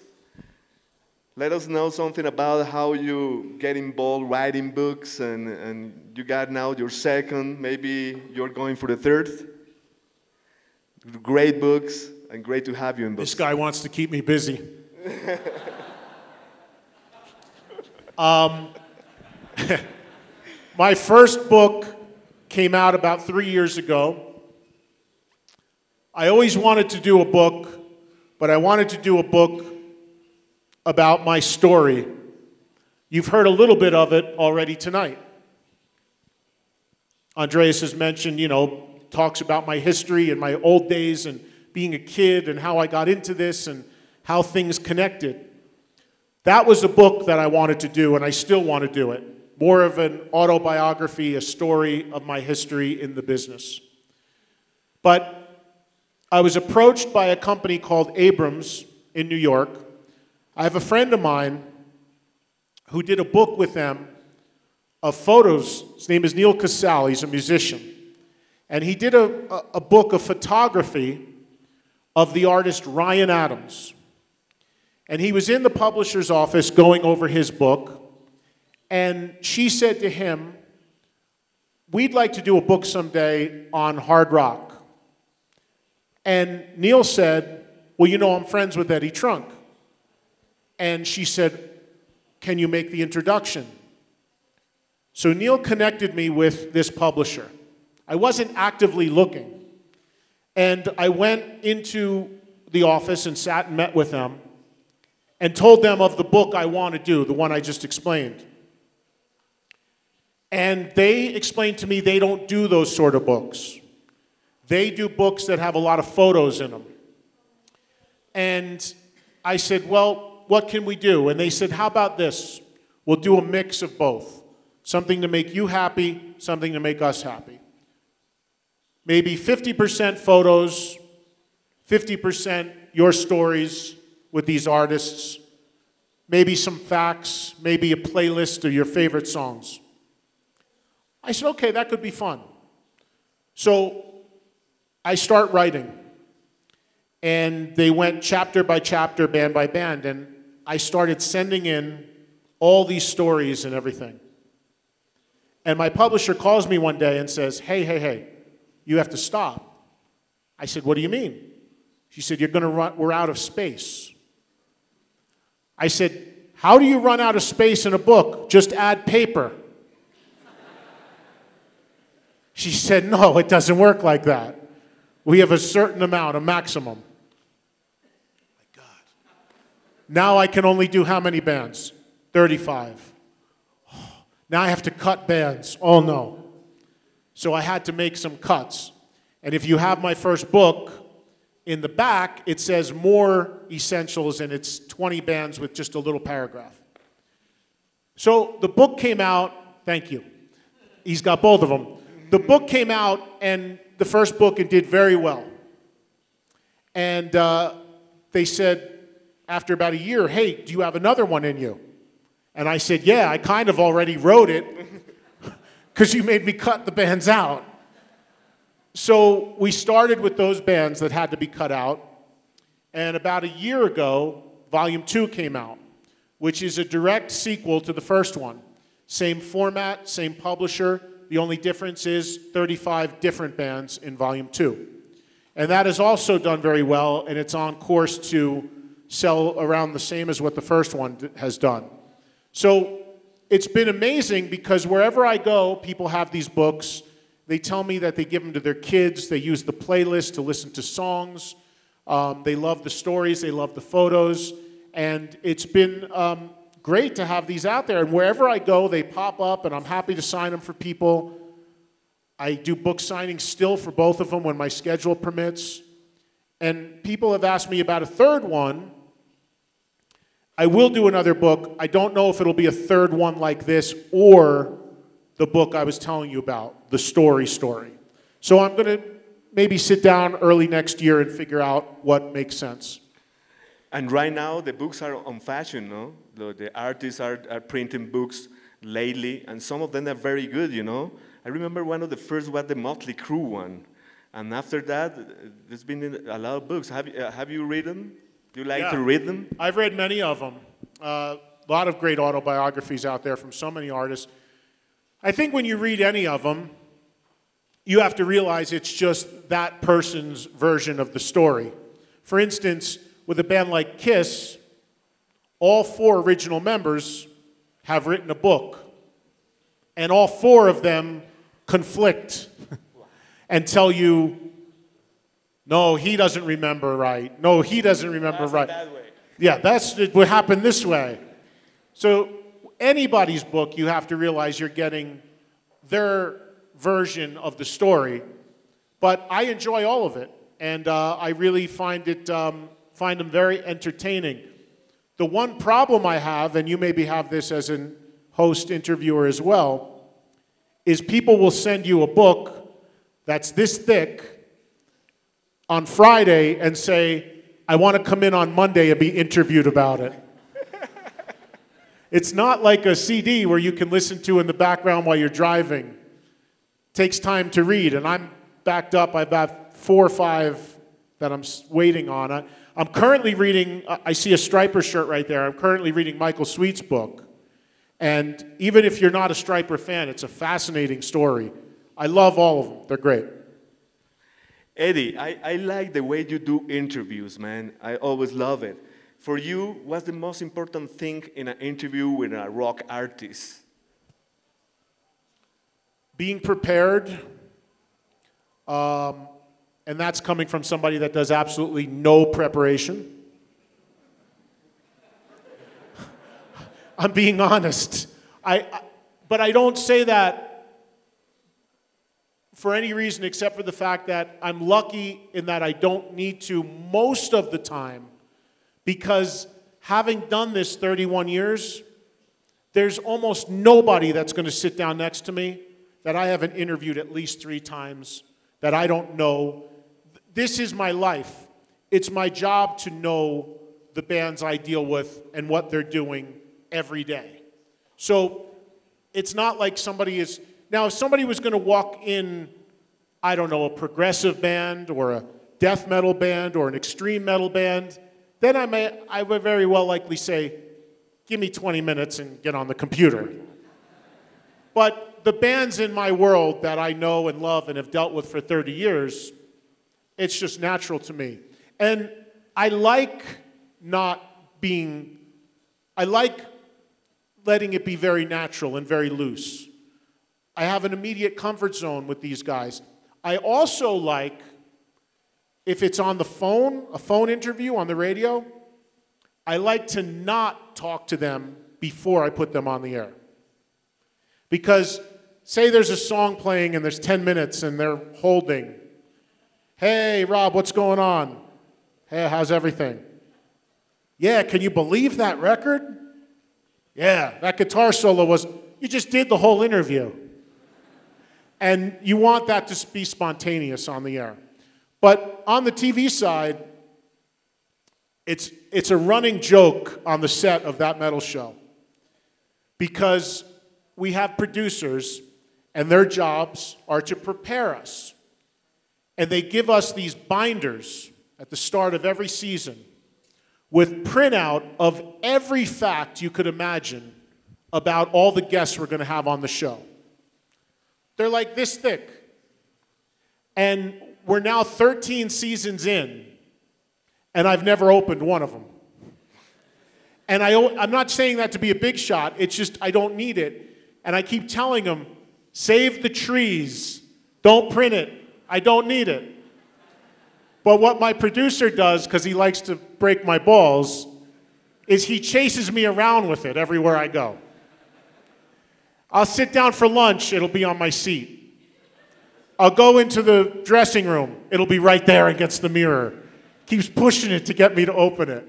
Let us know something about how you get involved writing books, and you got now your second, maybe you're going for the third. Great books, and great to have you in books. This guy wants to keep me busy. My first book came out about 3 years ago. I always wanted to do a book, but I wanted to do a book about my story. You've heard a little bit of it already tonight. Andreas has mentioned, you know, talks about my history and my old days and being a kid and how I got into this and how things connected. That was a book that I wanted to do, and I still want to do it. More of an autobiography, a story of my history in the business. But I was approached by a company called Abrams in New York. I have a friend of mine who did a book with them of photos. His name is Neil Casale. He's a musician. And he did a book of photography of the artist Ryan Adams. And he was in the publisher's office going over his book. And she said to him, "We'd like to do a book someday on hard rock." And Neil said, "Well, you know, I'm friends with Eddie Trunk." And she said, "Can you make the introduction?" So Neil connected me with this publisher. I wasn't actively looking. And I went into the office and sat and met with them and told them of the book I want to do, the one I just explained. And they explained to me they don't do those sort of books. They do books that have a lot of photos in them. And I said, "Well, what can we do?" And they said, "How about this? We'll do a mix of both. Something to make you happy, something to make us happy. Maybe 50% photos, 50% your stories with these artists, maybe some facts, maybe a playlist of your favorite songs." I said, "Okay, that could be fun." So I start writing. And they went chapter by chapter, band by band, and I started sending in all these stories and everything. And my publisher calls me one day and says, hey, you have to stop." I said, "What do you mean?" She said, "We're out of space." I said, "How do you run out of space in a book? Just add paper." She said, "No, it doesn't work like that. We have a certain amount, a maximum." My God. Now I can only do how many bands? 35. Now I have to cut bands. Oh no. So I had to make some cuts. And if you have my first book, in the back it says more essentials, and it's 20 bands with just a little paragraph. So the book came out, thank you. He's got both of them. The book came out, and the first book, it did very well. And they said, after about a year, hey, do you have another one in you? And I said, yeah, I kind of already wrote it because you made me cut the bands out. So we started with those bands that had to be cut out. And about a year ago, Volume 2 came out, which is a direct sequel to the first one. Same format, same publisher. The only difference is 35 different bands in Volume 2. And that has also done very well, and it's on course to sell around the same as what the first one has done. So it's been amazing because wherever I go, people have these books. They tell me that they give them to their kids. They use the playlist to listen to songs. They love the stories. They love the photos. And it's been great to have these out there. And wherever I go, they pop up, and I'm happy to sign them for people. I do book signings still for both of them when my schedule permits. And people have asked me about a third one. I will do another book. I don't know if it'll be a third one like this or the book I was telling you about, the story. So I'm going to maybe sit down early next year and figure out what makes sense. And right now, the books are on fashion, no? The artists are printing books lately, and some of them are very good, you know? I remember one of the first was the Motley Crue one. And after that, there's been a lot of books. Have you read them? Do you like to read them? I've read many of them. A lot of great autobiographies out there from so many artists. I think when you read any of them, you have to realize it's just that person's version of the story. For instance, with a band like Kiss, all 4 original members have written a book. And all 4 of them conflict and tell you, no, he doesn't remember right. No, he doesn't remember right. That way. Yeah, that's what happened this way. So anybody's book, you have to realize you're getting their version of the story. But I enjoy all of it, and I really find them very entertaining. The one problem I have, and you maybe have this as a host interviewer as well, is people will send you a book that's this thick on Friday and say, I want to come in on Monday and be interviewed about it. It's not like a CD where you can listen to in the background while you're driving. It takes time to read, and I'm backed up. I've got 4 or 5 that I'm waiting on. I'm currently reading, I see a Striper shirt right there. I'm currently reading Michael Sweet's book. And even if you're not a Striper fan, it's a fascinating story. I love all of them. They're great. Eddie, I like the way you do interviews, man. I always love it. For you, what's the most important thing in an interview with a rock artist? Being prepared. And that's coming from somebody that does absolutely no preparation. I'm being honest. But I don't say that for any reason except for the fact that I'm lucky in that I don't need to most of the time, because having done this 31 years, there's almost nobody that's going to sit down next to me that I haven't interviewed at least 3 times, that I don't know. This is my life. It's my job to know the bands I deal with and what they're doing every day. So it's not like somebody is... Now, if somebody was going to walk in, I don't know, a progressive band or a death metal band or an extreme metal band, then I would very well likely say, give me 20 minutes and get on the computer. But the bands in my world that I know and love and have dealt with for 30 years, it's just natural to me. And I like letting it be very natural and very loose. I have an immediate comfort zone with these guys. I also like, if it's on the phone, a phone interview on the radio, I like to not talk to them before I put them on the air. Because say there's a song playing and there's 10 minutes and they're holding. Hey, Rob, what's going on? Hey, how's everything? Yeah, can you believe that record? Yeah, that guitar solo was, you just did the whole interview. And you want that to be spontaneous on the air. But on the TV side, it's a running joke on the set of that metal show. Because we have producers, and their jobs are to prepare us. And they give us these binders at the start of every season with printout of every fact you could imagine about all the guests we're going to have on the show. They're like this thick. And we're now 13 seasons in, and I've never opened one of them. And I'm not saying that to be a big shot, it's just I don't need it. And I keep telling them, save the trees, don't print it, I don't need it. But what my producer does, because he likes to break my balls, is he chases me around with it everywhere I go. I'll sit down for lunch, it'll be on my seat. I'll go into the dressing room, it'll be right there against the mirror. Keeps pushing it to get me to open it.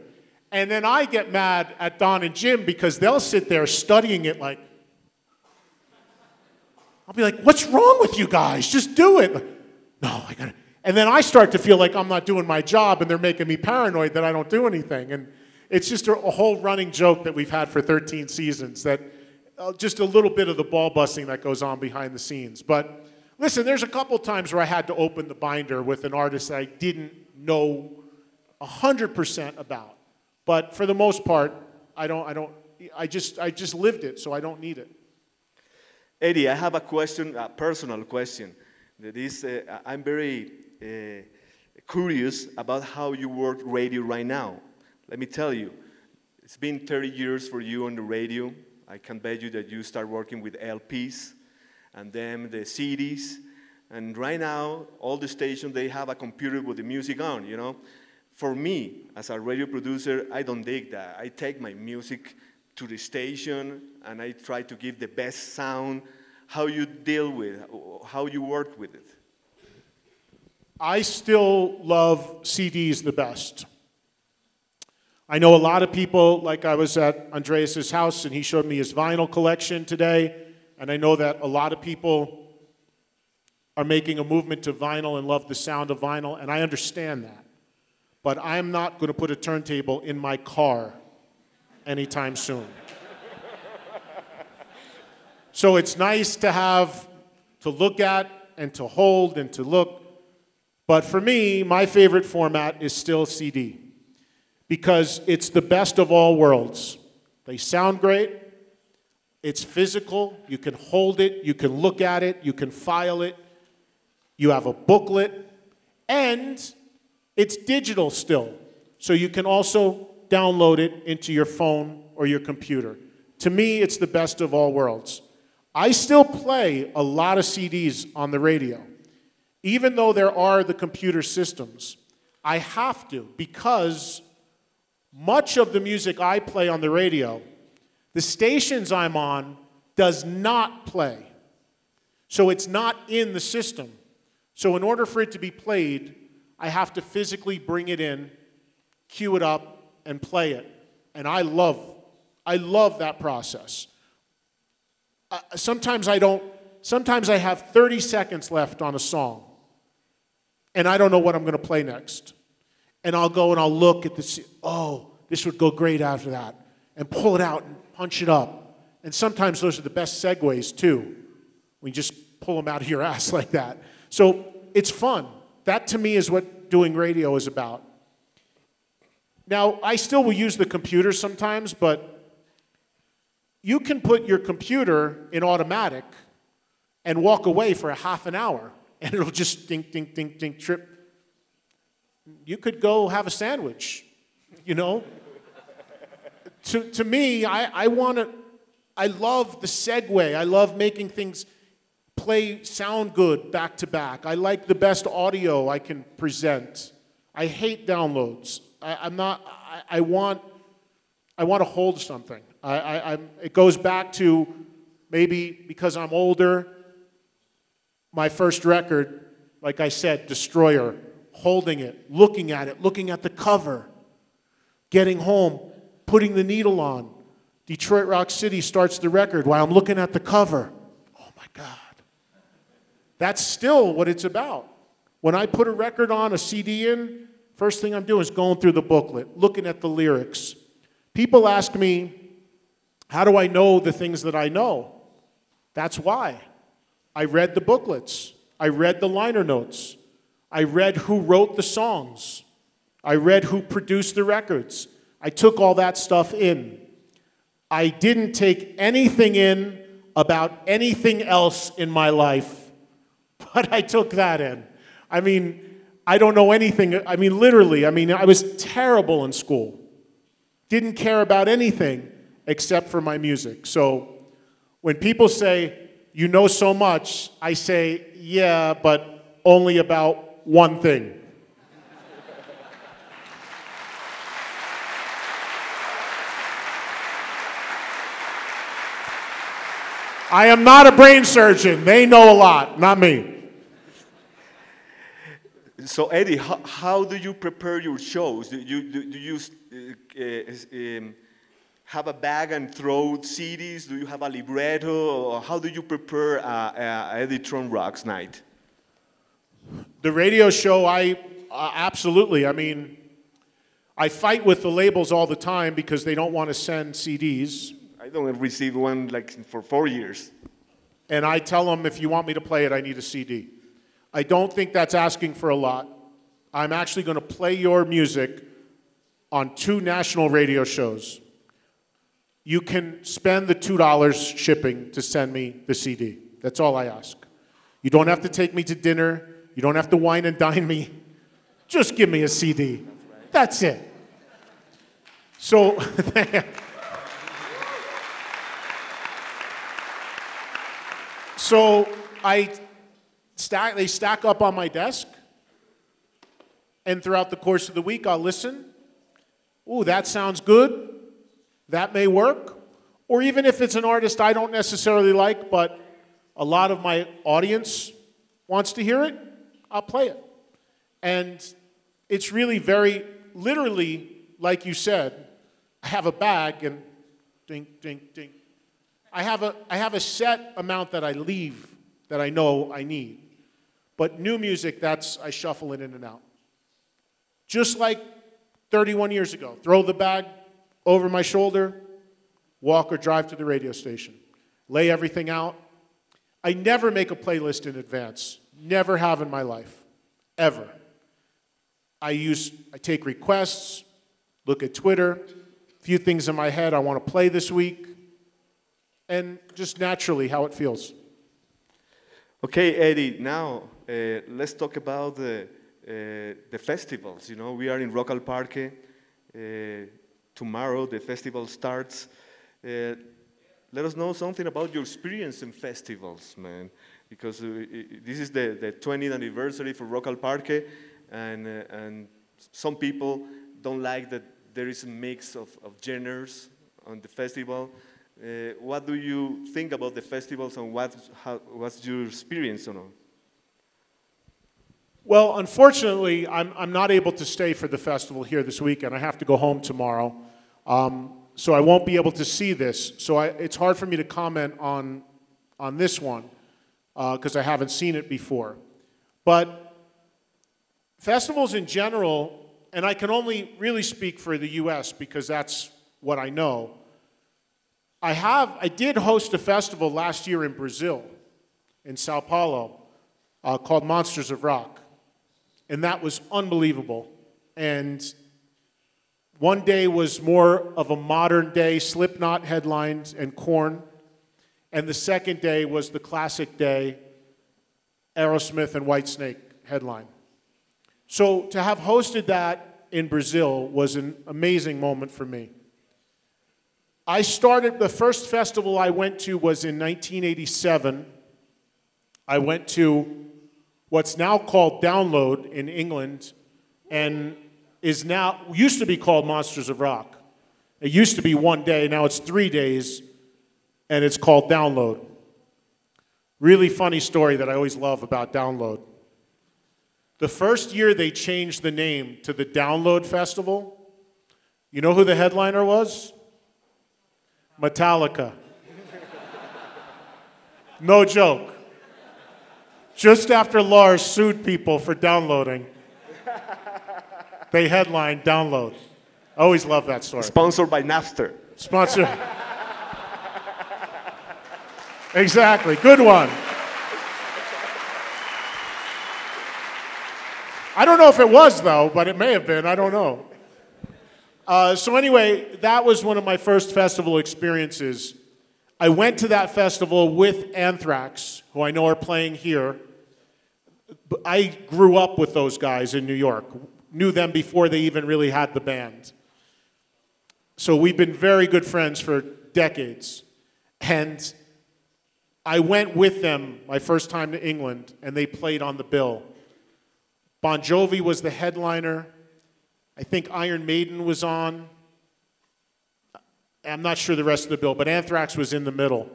And then I get mad at Don and Jim because they'll sit there studying it like, I'll be like, what's wrong with you guys? Just do it. No, I gotta. And then I start to feel like I'm not doing my job and they're making me paranoid that I don't do anything. And it's just a whole running joke that we've had for 13 seasons, that just a little bit of the ball busting that goes on behind the scenes. But listen, there's a couple times where I had to open the binder with an artist that I didn't know 100% about. But for the most part, I just lived it, so I don't need it. Eddie, I have a question, a personal question. That is, I'm very curious about how you work radio right now. Let me tell you, it's been 30 years for you on the radio. I can bet you that you start working with LPs and then the CDs. And right now, all the stations, they have a computer with the music on, you know. For me, as a radio producer, I don't dig that. I take my music to the station and I try to give the best sound. How you deal with, how you work with it? I still love CDs the best. I know a lot of people, like I was at Andreas's house and he showed me his vinyl collection today, and I know that a lot of people are making a movement to vinyl and love the sound of vinyl, and I understand that. But I'm not going to put a turntable in my car anytime soon. So it's nice to have, to look at and to hold and to look. But for me, my favorite format is still CD because it's the best of all worlds. They sound great. It's physical. You can hold it. You can look at it. You can file it. You have a booklet. And it's digital still, so you can also download it into your phone or your computer. To me, it's the best of all worlds. I still play a lot of CDs on the radio. Even though there are the computer systems, I have to, because much of the music I play on the radio, the stations I'm on does not play. So it's not in the system. So in order for it to be played, I have to physically bring it in, cue it up, and play it. And I love that process. Sometimes I have 30 seconds left on a song, and I don't know what I'm going to play next. And I'll go and I'll look at this, oh, this would go great after that, and pull it out and punch it up. And sometimes those are the best segues, too. We just pull them out of your ass like that. So it's fun. That, to me, is what doing radio is about. Now, I still will use the computer sometimes, but you can put your computer in automatic and walk away for a half an hour, and it'll just dink, dink, dink, dink, trip. You could go have a sandwich, you know? To me, I love the segue. I love making things sound good back to back. I like the best audio I can present. I hate downloads. I want to hold something. It goes back to maybe because I'm older, my first record, like I said, Destroyer, holding it, looking at the cover, getting home, putting the needle on. Detroit Rock City starts the record while I'm looking at the cover. Oh my God. That's still what it's about. When I put a record on, a CD in, first thing I'm doing is going through the booklet, looking at the lyrics. People ask me, how do I know the things that I know? That's why. I read the booklets. I read the liner notes. I read who wrote the songs. I read who produced the records. I took all that stuff in. I didn't take anything in about anything else in my life, but I took that in. I mean, I don't know anything. I mean, literally, I was terrible in school. Didn't care about anything except for my music. So when people say, you know so much, I say, yeah, but only about one thing. I am not a brain surgeon. They know a lot, not me. So Eddie, how do you prepare your shows? Do you have a bag and throw CDs? Do you have a libretto? Or how do you prepare Eddie Tron Rocks night? The radio show, absolutely. I mean, I fight with the labels all the time because they don't want to send CDs. I don't receive one like for 4 years. And I tell them, if you want me to play it, I need a CD. I don't think that's asking for a lot. I'm actually going to play your music on 2 national radio shows. You can spend the $2 shipping to send me the CD. That's all I ask. You don't have to take me to dinner. You don't have to wine and dine me. Just give me a CD. That's it. So, so they stack up on my desk, and throughout the course of the week, I'll listen. Ooh, that sounds good. That may work. Or even if it's an artist I don't necessarily like, but a lot of my audience wants to hear it, I'll play it. And it's really very, literally, like you said, I have a bag and ding, ding, ding. I have a set amount that I leave that I know I need. But new music, I shuffle it in and out. Just like 31 years ago. Throw the bag over my shoulder, walk or drive to the radio station. Lay everything out. I never make a playlist in advance. Never have in my life. Ever. I take requests, look at Twitter, a few things in my head I want to play this week, and just naturally how it feels. Okay, Eddie, now let's talk about the festivals. You know, we are in Parque. Tomorrow the festival starts. Let us know something about your experience in festivals, man, because this is the 20th anniversary for Parque, and some people don't like that there is a mix of genres on the festival. What do you think about the festivals, and what's your experience on it? Well, unfortunately, I'm not able to stay for the festival here this weekend. I have to go home tomorrow, so I won't be able to see this. So it's hard for me to comment on this one because I haven't seen it before. But festivals in general, and I can only really speak for the U.S. because that's what I know. I did host a festival last year in Brazil, in Sao Paulo, called Monsters of Rock. And that was unbelievable. And one day was more of a modern day, Slipknot headlines and Korn. And the second day was the classic day, Aerosmith and Whitesnake headline. So to have hosted that in Brazil was an amazing moment for me. The first festival I went to was in 1987. I went to what's now called Download in England, and used to be called Monsters of Rock. It used to be one day, now it's 3 days, and it's called Download. Really funny story that I always love about Download. The first year they changed the name to the Download Festival, you know who the headliner was? Metallica. No joke. Just after Lars sued people for downloading, they headlined download. I always love that story. Sponsored by Napster. Sponsor. Exactly. Good one. I don't know if it was, though, but it may have been. I don't know. So anyway, that was one of my first festival experiences. I went to that festival with Anthrax, who I know are playing here. I grew up with those guys in New York. Knew them before they even really had the band. So we've been very good friends for decades. And I went with them my first time to England, and they played on the bill. Bon Jovi was the headliner. I think Iron Maiden was on. I'm not sure the rest of the bill, but Anthrax was in the middle.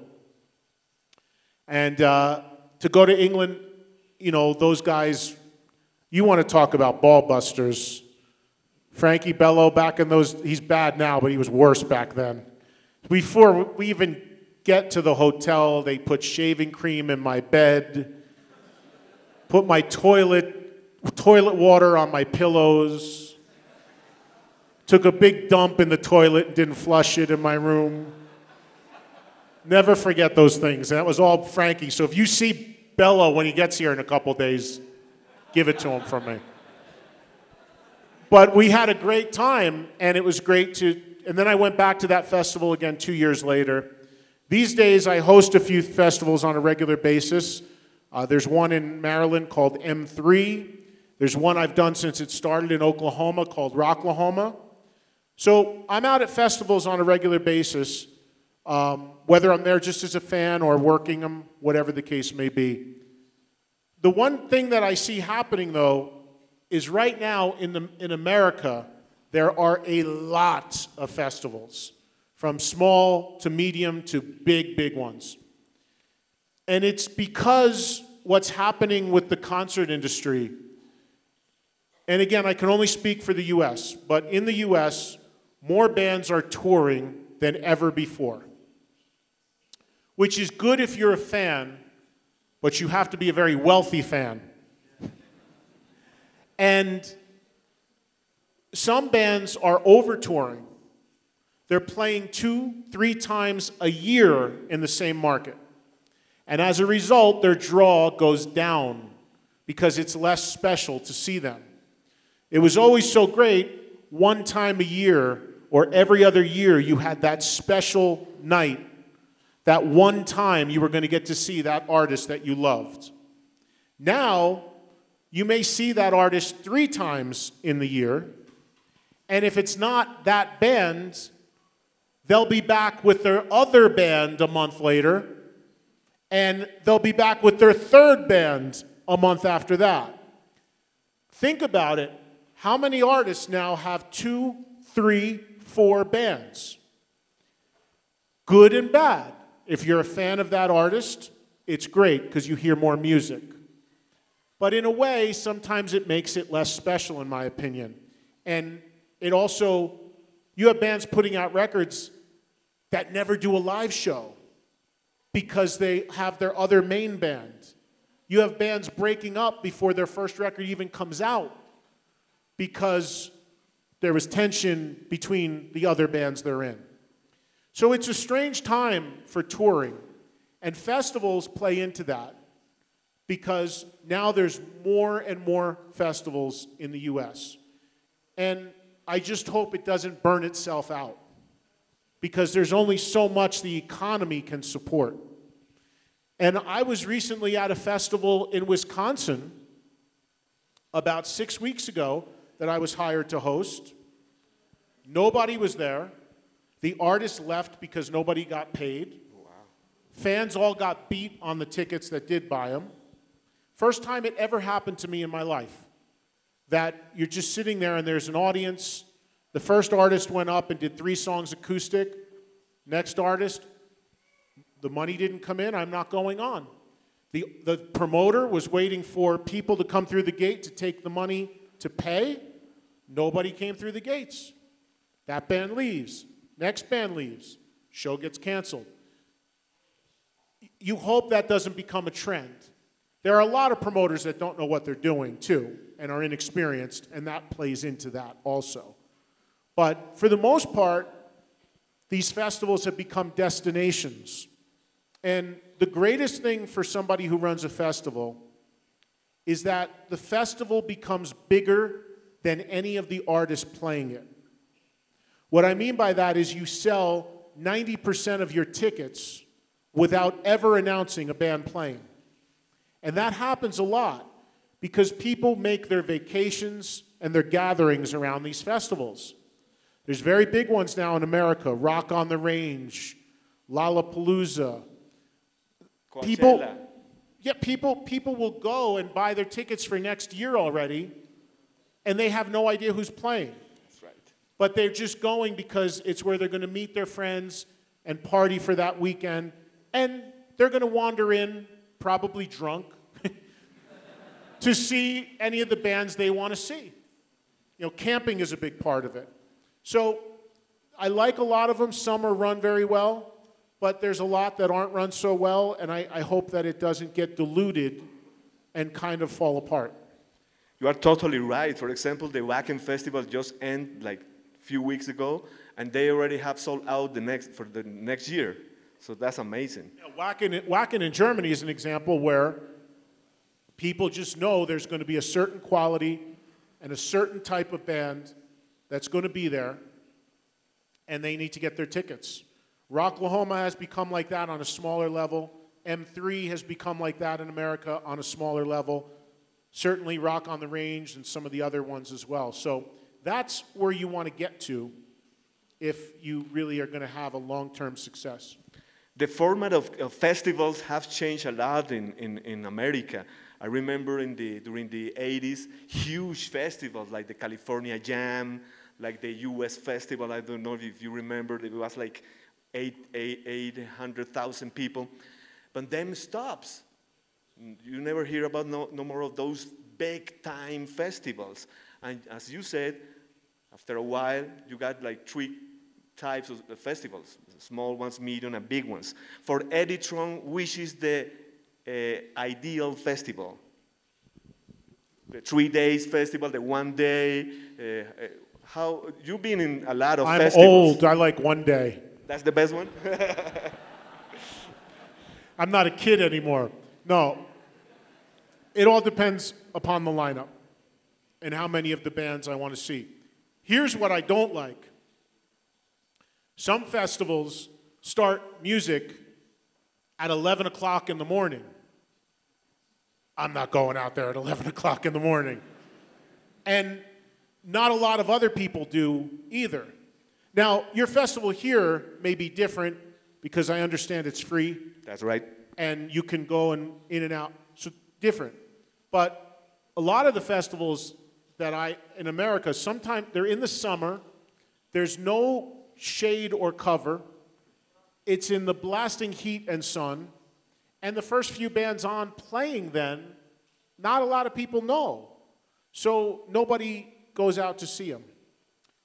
And to go to England, you know, those guys, you want to talk about ball busters. Frankie Bello back in those, he's bad now, but he was worse back then. Before we even get to the hotel, they put shaving cream in my bed, put my toilet water on my pillows, took a big dump in the toilet and didn't flush it in my room. Never forget those things. And that was all Frankie. So if you see Bello when he gets here in a couple days, give it to him from me. But we had a great time, and it was great to, and then I went back to that festival again 2 years later. These days, I host a few festivals on a regular basis. There's one in Maryland called M3. There's one I've done since it started in Oklahoma called Rocklahoma. So I'm out at festivals on a regular basis, whether I'm there just as a fan or working them, whatever the case may be. The one thing that I see happening, though, is right now in America, there are a lot of festivals, from small to medium to big, big ones. And it's because what's happening with the concert industry, and again, I can only speak for the US, but in the US, more bands are touring than ever before. Which is good if you're a fan, but you have to be a very wealthy fan. And some bands are over-touring. They're playing 2-3 times a year in the same market. And as a result, their draw goes down because it's less special to see them. It was always so great, one time a year or every other year you had that special night, that one time you were going to get to see that artist that you loved. Now, you may see that artist 3 times in the year, and if it's not that band, they'll be back with their other band a month later, and they'll be back with their third band a month after that. Think about it. How many artists now have 2, 3, 4 bands? Good and bad. If you're a fan of that artist, it's great because you hear more music. But in a way, sometimes it makes it less special, in my opinion. And it also, you have bands putting out records that never do a live show because they have their other main band. You have bands breaking up before their first record even comes out because there was tension between the other bands they're in. So it's a strange time for touring, and festivals play into that because now there's more and more festivals in the US. And I just hope it doesn't burn itself out because there's only so much the economy can support. And I was recently at a festival in Wisconsin about 6 weeks ago that I was hired to host. Nobody was there. The artist left because nobody got paid. Wow. Fans all got beat on the tickets that did buy them. First time it ever happened to me in my life, that you're just sitting there and there's an audience. The first artist went up and did 3 songs acoustic. Next artist, the money didn't come in, I'm not going on. The promoter was waiting for people to come through the gate to take the money to pay. Nobody came through the gates. That band leaves. Next band leaves. Show gets canceled. You hope that doesn't become a trend. There are a lot of promoters that don't know what they're doing too and are inexperienced, and that plays into that also. But for the most part, these festivals have become destinations. And the greatest thing for somebody who runs a festival is that the festival becomes bigger than any of the artists playing it. What I mean by that is you sell 90% of your tickets without ever announcing a band playing. And that happens a lot because people make their vacations and their gatherings around these festivals. There's very big ones now in America, Rock on the Range, Lollapalooza. Coachella. People will go and buy their tickets for next year already, and they have no idea who's playing. That's right. But they're just going because it's where they're going to meet their friends and party for that weekend, and they're going to wander in, probably drunk, to see any of the bands they want to see. You know, camping is a big part of it. So I like a lot of them. Some are run very well, but there's a lot that aren't run so well, and I hope that it doesn't get diluted and kind of fall apart. You are totally right. For example, the Wacken Festival just ended like a few weeks ago, and they already have sold out for the next year. So that's amazing. Yeah, Wacken in Germany is an example where people just know there's going to be a certain quality and a certain type of band that's going to be there, and they need to get their tickets. Rocklahoma has become like that on a smaller level. M3 has become like that in America on a smaller level. Certainly Rock on the Range and some of the other ones as well. So that's where you want to get to if you really are going to have a long-term success. The format of festivals have changed a lot in America. I remember during the 80s, huge festivals like the California Jam, like the US Festival. I don't know if you remember, it was like 800,000 people. But then stops. You never hear about no more of those big time festivals. And as you said, after a while, you got like 3 types of festivals, small ones, medium, and big ones. For Eddie Trump, which is the ideal festival? The 3 days festival, the 1 day, how, you've been in a lot of festivals. I'm old, I like 1 day. That's the best one? I'm not a kid anymore. No, it all depends upon the lineup and how many of the bands I want to see. Here's what I don't like. Some festivals start music at 11 o'clock in the morning. I'm not going out there at 11 o'clock in the morning. And not a lot of other people do either. Now, your festival here may be different because I understand it's free. That's right. And you can go in and out, so different. But a lot of the festivals that in America, sometimes they're in the summer, there's no shade or cover, it's in the blasting heat and sun, and the first few bands on playing then, not a lot of people know. So nobody goes out to see them.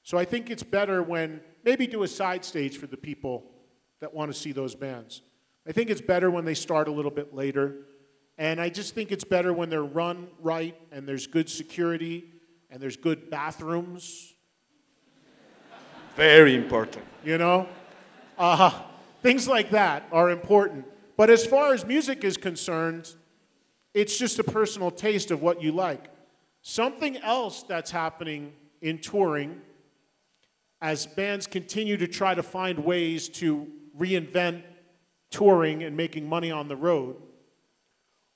So I think it's better when, maybe do a side stage for the people that want to see those bands. I think it's better when they start a little bit later. And I just think it's better when they're run right and there's good security and there's good bathrooms. Very important. You know? Things like that are important. But as far as music is concerned, it's just a personal taste of what you like. Something else that's happening in touring, as bands continue to try to find ways to reinvent touring and making money on the road,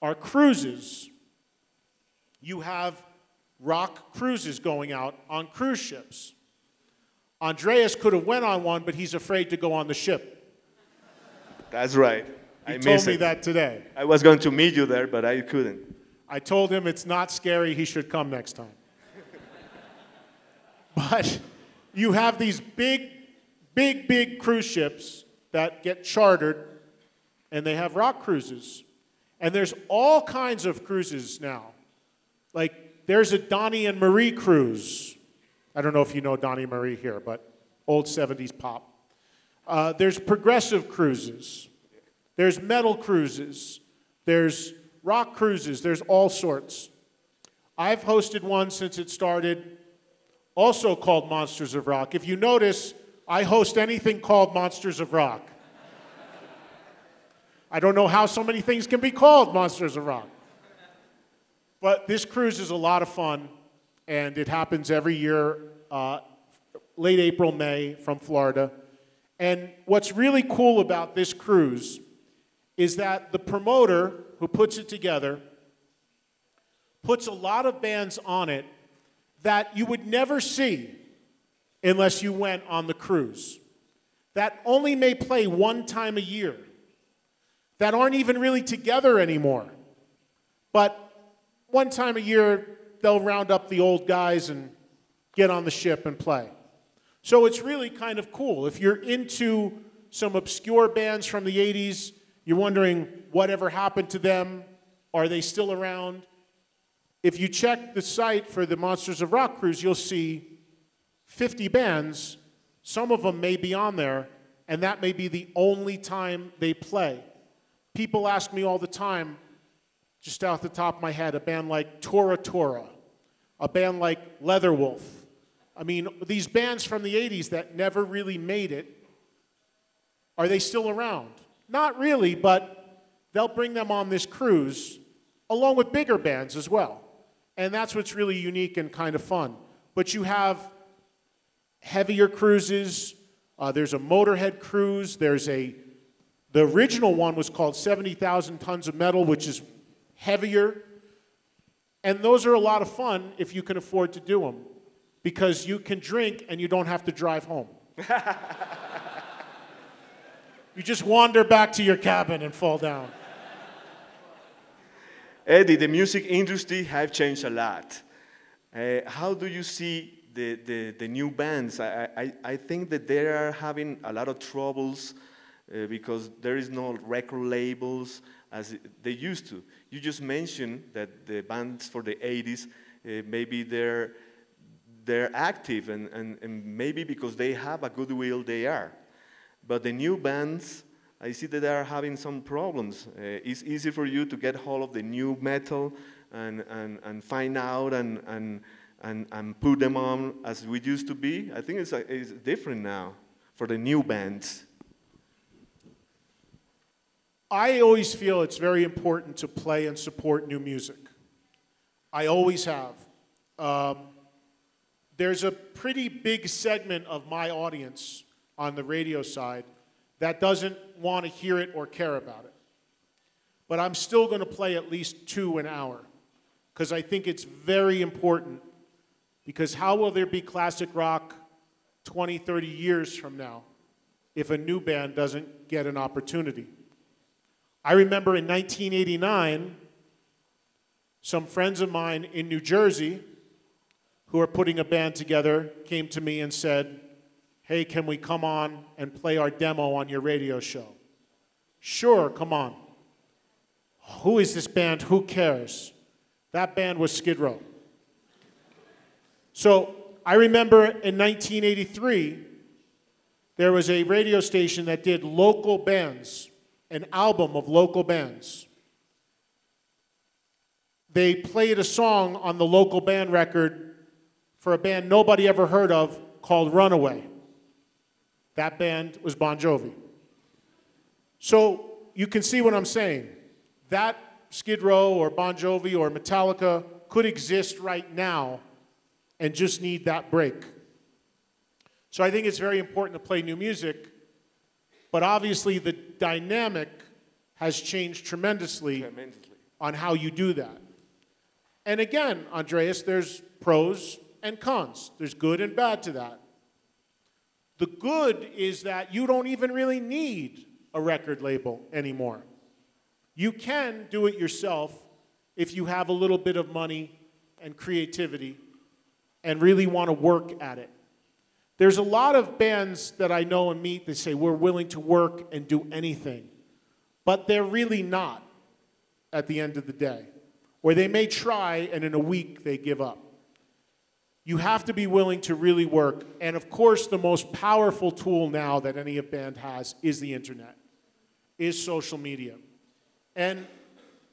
are cruises. You have rock cruises going out on cruise ships. Andreas could have went on one, but he's afraid to go on the ship. That's right. He told me that today. I was going to meet you there, but I couldn't. I told him it's not scary, he should come next time. But you have these big cruise ships that get chartered, and they have rock cruises. And there's all kinds of cruises now. Like, there's a Donnie and Marie cruise. I don't know if you know Donnie and Marie here, but old 70s pop. There's progressive cruises. There's metal cruises. There's rock cruises, there's all sorts. I've hosted one since it started, also called Monsters of Rock. If you notice, I host anything called Monsters of Rock. I don't know how so many things can be called Monsters of Rock. But this cruise is a lot of fun, and it happens every year, late April, May, from Florida. And what's really cool about this cruise is that the promoter who puts it together puts a lot of bands on it that you would never see unless you went on the cruise, that only may play one time a year, that aren't even really together anymore. But one time a year, they'll round up the old guys and get on the ship and play. So it's really kind of cool. If you're into some obscure bands from the 80s, you're wondering whatever happened to them, are they still around? If you check the site for the Monsters of Rock cruise, you'll see 50 bands. Some of them may be on there, and that may be the only time they play. People ask me all the time, just off the top of my head, a band like Tora Tora, a band like Leatherwolf. I mean, these bands from the 80s that never really made it, are they still around? Not really, but they'll bring them on this cruise, along with bigger bands as well. And that's what's really unique and kind of fun. But you have heavier cruises. There's a Motorhead cruise. The original one was called 70,000 Tons of Metal, which is heavier. And those are a lot of fun if you can afford to do them, because you can drink and you don't have to drive home. You just wander back to your cabin and fall down. Eddie, the music industry have changed a lot. How do you see the new bands? I think that they are having a lot of troubles because there is no record labels as they used to. You just mentioned that the bands for the 80s, maybe they're active and maybe because they have a goodwill they are. But the new bands, I see that they are having some problems. It's easy for you to get hold of the new metal and find out and put them on as we used to be. I think it's different now for the new bands. I always feel it's very important to play and support new music. I always have. There's a pretty big segment of my audience on the radio side that doesn't want to hear it or care about it. But I'm still going to play at least 2 an hour, because I think it's very important, because how will there be classic rock 20, 30 years from now if a new band doesn't get an opportunity? I remember in 1989, some friends of mine in New Jersey who are putting a band together came to me and said, "Hey, can we come on and play our demo on your radio show?" Sure, come on. Who is this band? Who cares? That band was Skid Row. So I remember in 1983, there was a radio station that did local bands, an album of local bands. They played a song on the local band record for a band nobody ever heard of called Runaway. That band was Bon Jovi. So you can see what I'm saying. That Skid Row or Bon Jovi or Metallica could exist right now and just need that break. So I think it's very important to play new music, but obviously the dynamic has changed tremendously on how you do that. And again, Andreas, there's pros and cons. There's good and bad to that. The good is that you don't even really need a record label anymore. You can do it yourself if you have a little bit of money and creativity and really want to work at it. There's a lot of bands that I know and meet that say we're willing to work and do anything, but they're really not at the end of the day. Or they may try and in a week they give up. You have to be willing to really work. And of course, the most powerful tool now that any band has is the internet, is social media. And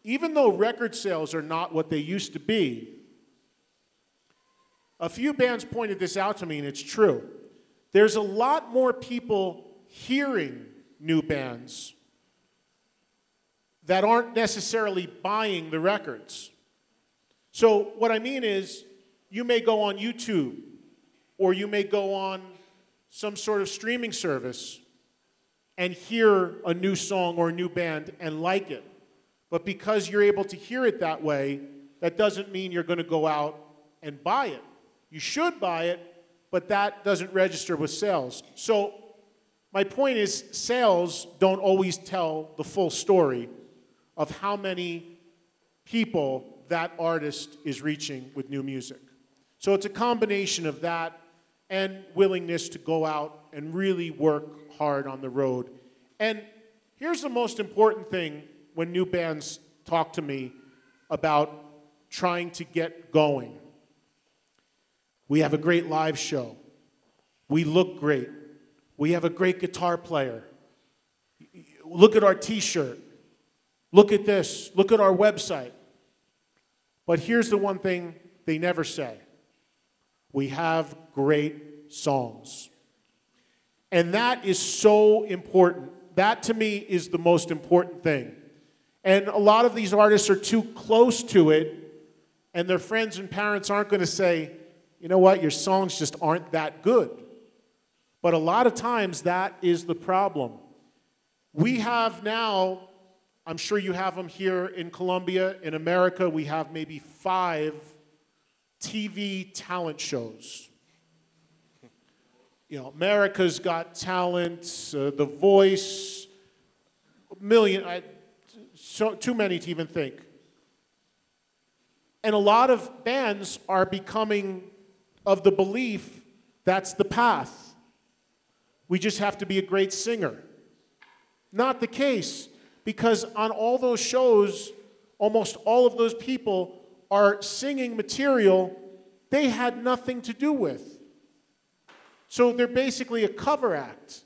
even though record sales are not what they used to be, a few bands pointed this out to me, and it's true. There's a lot more people hearing new bands that aren't necessarily buying the records. So what I mean is, you may go on YouTube, or you may go on some sort of streaming service and hear a new song or a new band and like it. But because you're able to hear it that way, that doesn't mean you're going to go out and buy it. You should buy it, but that doesn't register with sales. So my point is, sales don't always tell the full story of how many people that artist is reaching with new music. So it's a combination of that and willingness to go out and really work hard on the road. And here's the most important thing when new bands talk to me about trying to get going. We have a great live show. We look great. We have a great guitar player. Look at our t-shirt. Look at this. Look at our website. But here's the one thing they never say. We have great songs. And that is so important. That, to me, is the most important thing. And a lot of these artists are too close to it, and their friends and parents aren't going to say, you know what, your songs just aren't that good. But a lot of times, that is the problem. We have now, I'm sure you have them here in Colombia, in America, we have maybe 5 TV talent shows. You know, America's Got Talent, The Voice, a million, too many to even think. And a lot of bands are becoming of the belief that's the path. We just have to be a great singer. Not the case, because on all those shows, almost all of those people are singing material they had nothing to do with. So they're basically a cover act.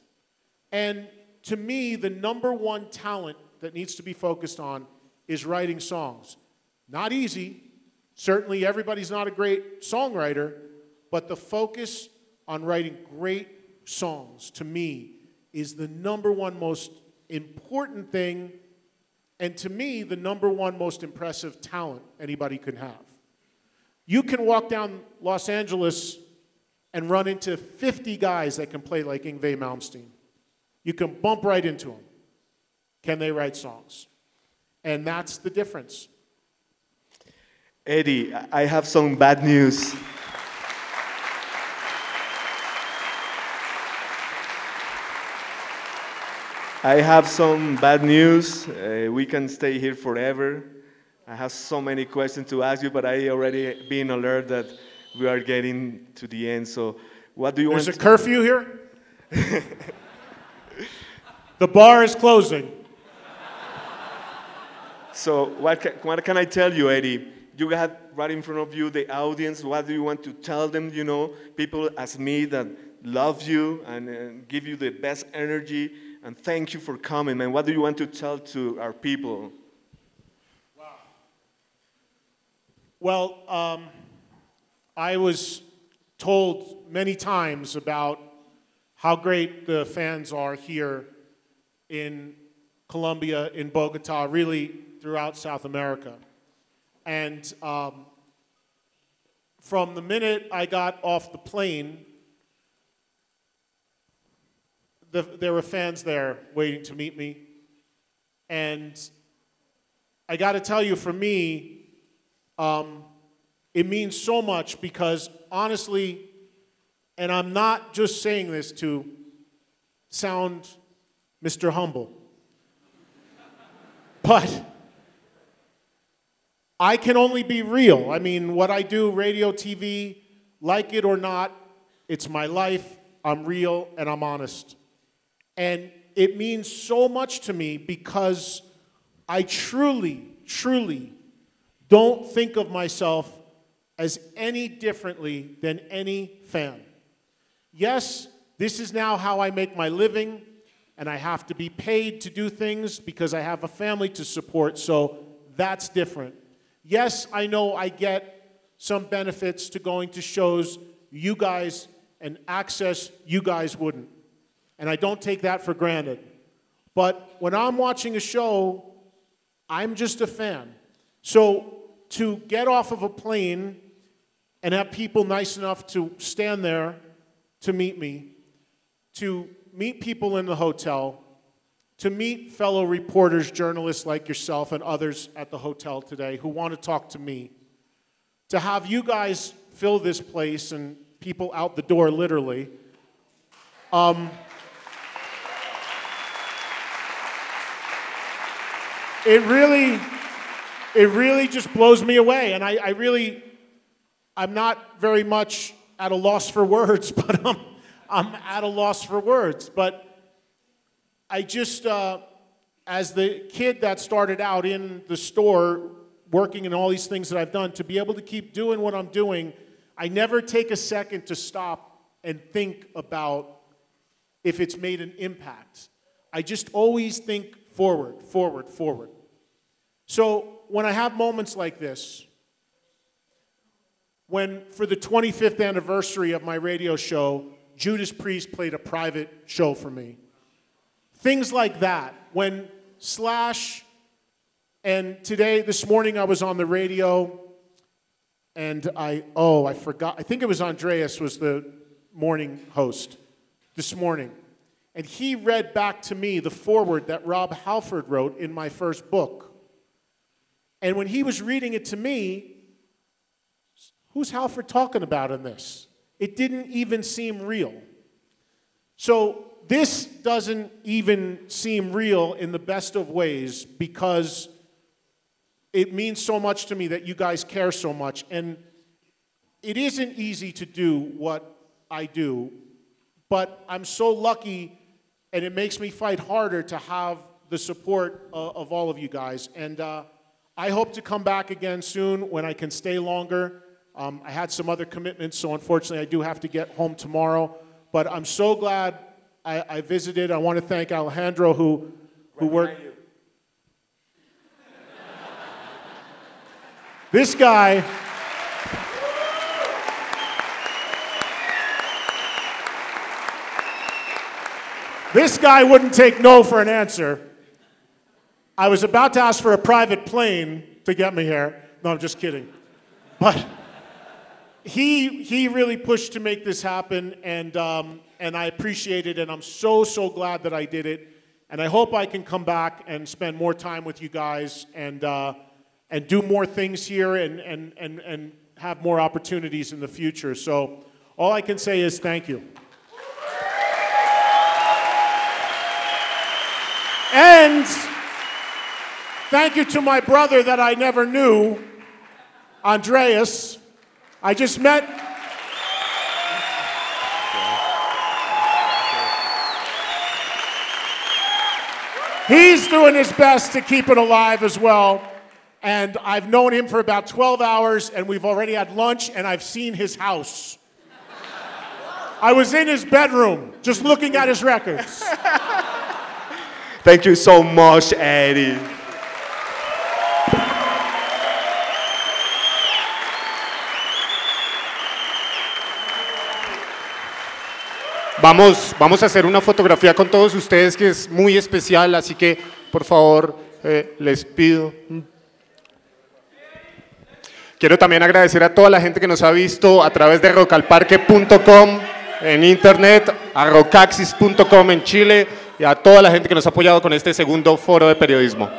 And to me, the #1 talent that needs to be focused on is writing songs. Not easy. Certainly everybody's not a great songwriter, but the focus on writing great songs, to me, is the #1 most important thing, and to me, the #1 most impressive talent anybody can have. You can walk down Los Angeles and run into 50 guys that can play like Yngwie Malmsteen. You can bump right into them. Can they write songs? And that's the difference. Eddie, I have some bad news. I have some bad news. We can stay here forever. I have so many questions to ask you, but I already been alert that we are getting to the end. So what do you want? There's a curfew here? The bar is closing. So what can I tell you, Eddie? You have right in front of you the audience. What do you want to tell them, you know, people as me that love you and give you the best energy, and thank you for coming, man. What do you want to tell to our people? Wow. Well, I was told many times about how great the fans are here in Colombia, in Bogota, really throughout South America. And from the minute I got off the plane, there were fans there waiting to meet me. And I got to tell you, for me, it means so much because, honestly, and I'm not just saying this to sound Mr. Humble, but I can only be real. I mean, what I do, radio, TV, like it or not, it's my life. I'm real and I'm honest. And it means so much to me because I truly, truly don't think of myself as any differently than any fan. Yes, this is now how I make my living, and I have to be paid to do things because I have a family to support, so That's different. Yes, I know I get some benefits to going to shows you guys and access you guys wouldn't. And I don't take that for granted. But when I'm watching a show, I'm just a fan. So to get off of a plane and have people nice enough to stand there to meet me, to meet people in the hotel, to meet fellow reporters, journalists like yourself and others at the hotel today who want to talk to me, to have you guys fill this place and people out the door literally, it really just blows me away. And I'm not very much at a loss for words, but I'm at a loss for words. But I just, as the kid that started out in the store, working in all these things that I've done, to be able to keep doing what I'm doing, I never take a second to stop and think about if it's made an impact. I just always think forward, forward, forward. So when I have moments like this, when for the 25th anniversary of my radio show, Judas Priest played a private show for me. Things like that. When Slash, and this morning I was on the radio, and I forgot, I think it was Andreas was the morning host this morning. And he read back to me the foreword that Rob Halford wrote in my first book. And when he was reading it to me, who's Halford talking about in this? It didn't even seem real. So this doesn't even seem real in the best of ways because it means so much to me that you guys care so much. And it isn't easy to do what I do, but I'm so lucky, and it makes me fight harder to have the support of all of you guys. And I hope to come back again soon when I can stay longer. I had some other commitments, so unfortunately I do have to get home tomorrow. But I'm so glad I visited. I want to thank Alejandro who worked. This guy wouldn't take no for an answer. I was about to ask for a private plane to get me here. No, I'm just kidding. But he really pushed to make this happen, and I appreciate it, and I'm so glad that I did it. And I hope I can come back and spend more time with you guys and do more things here and have more opportunities in the future. So all I can say is thank you. And thank you to my brother that I never knew, Andreas. I just met. He's doing his best to keep it alive as well. And I've known him for about 12 hours, and we've already had lunch, and I've seen his house. I was in his bedroom, just looking at his records. Thank you so much, Eddie. Vamos a hacer una fotografía con todos ustedes que es muy especial, así que por favor les pido. Quiero también agradecer a toda la gente que nos ha visto a través de rocalparque.com en internet, a rocaxis.com en Chile y a toda la gente que nos ha apoyado con este segundo foro de periodismo.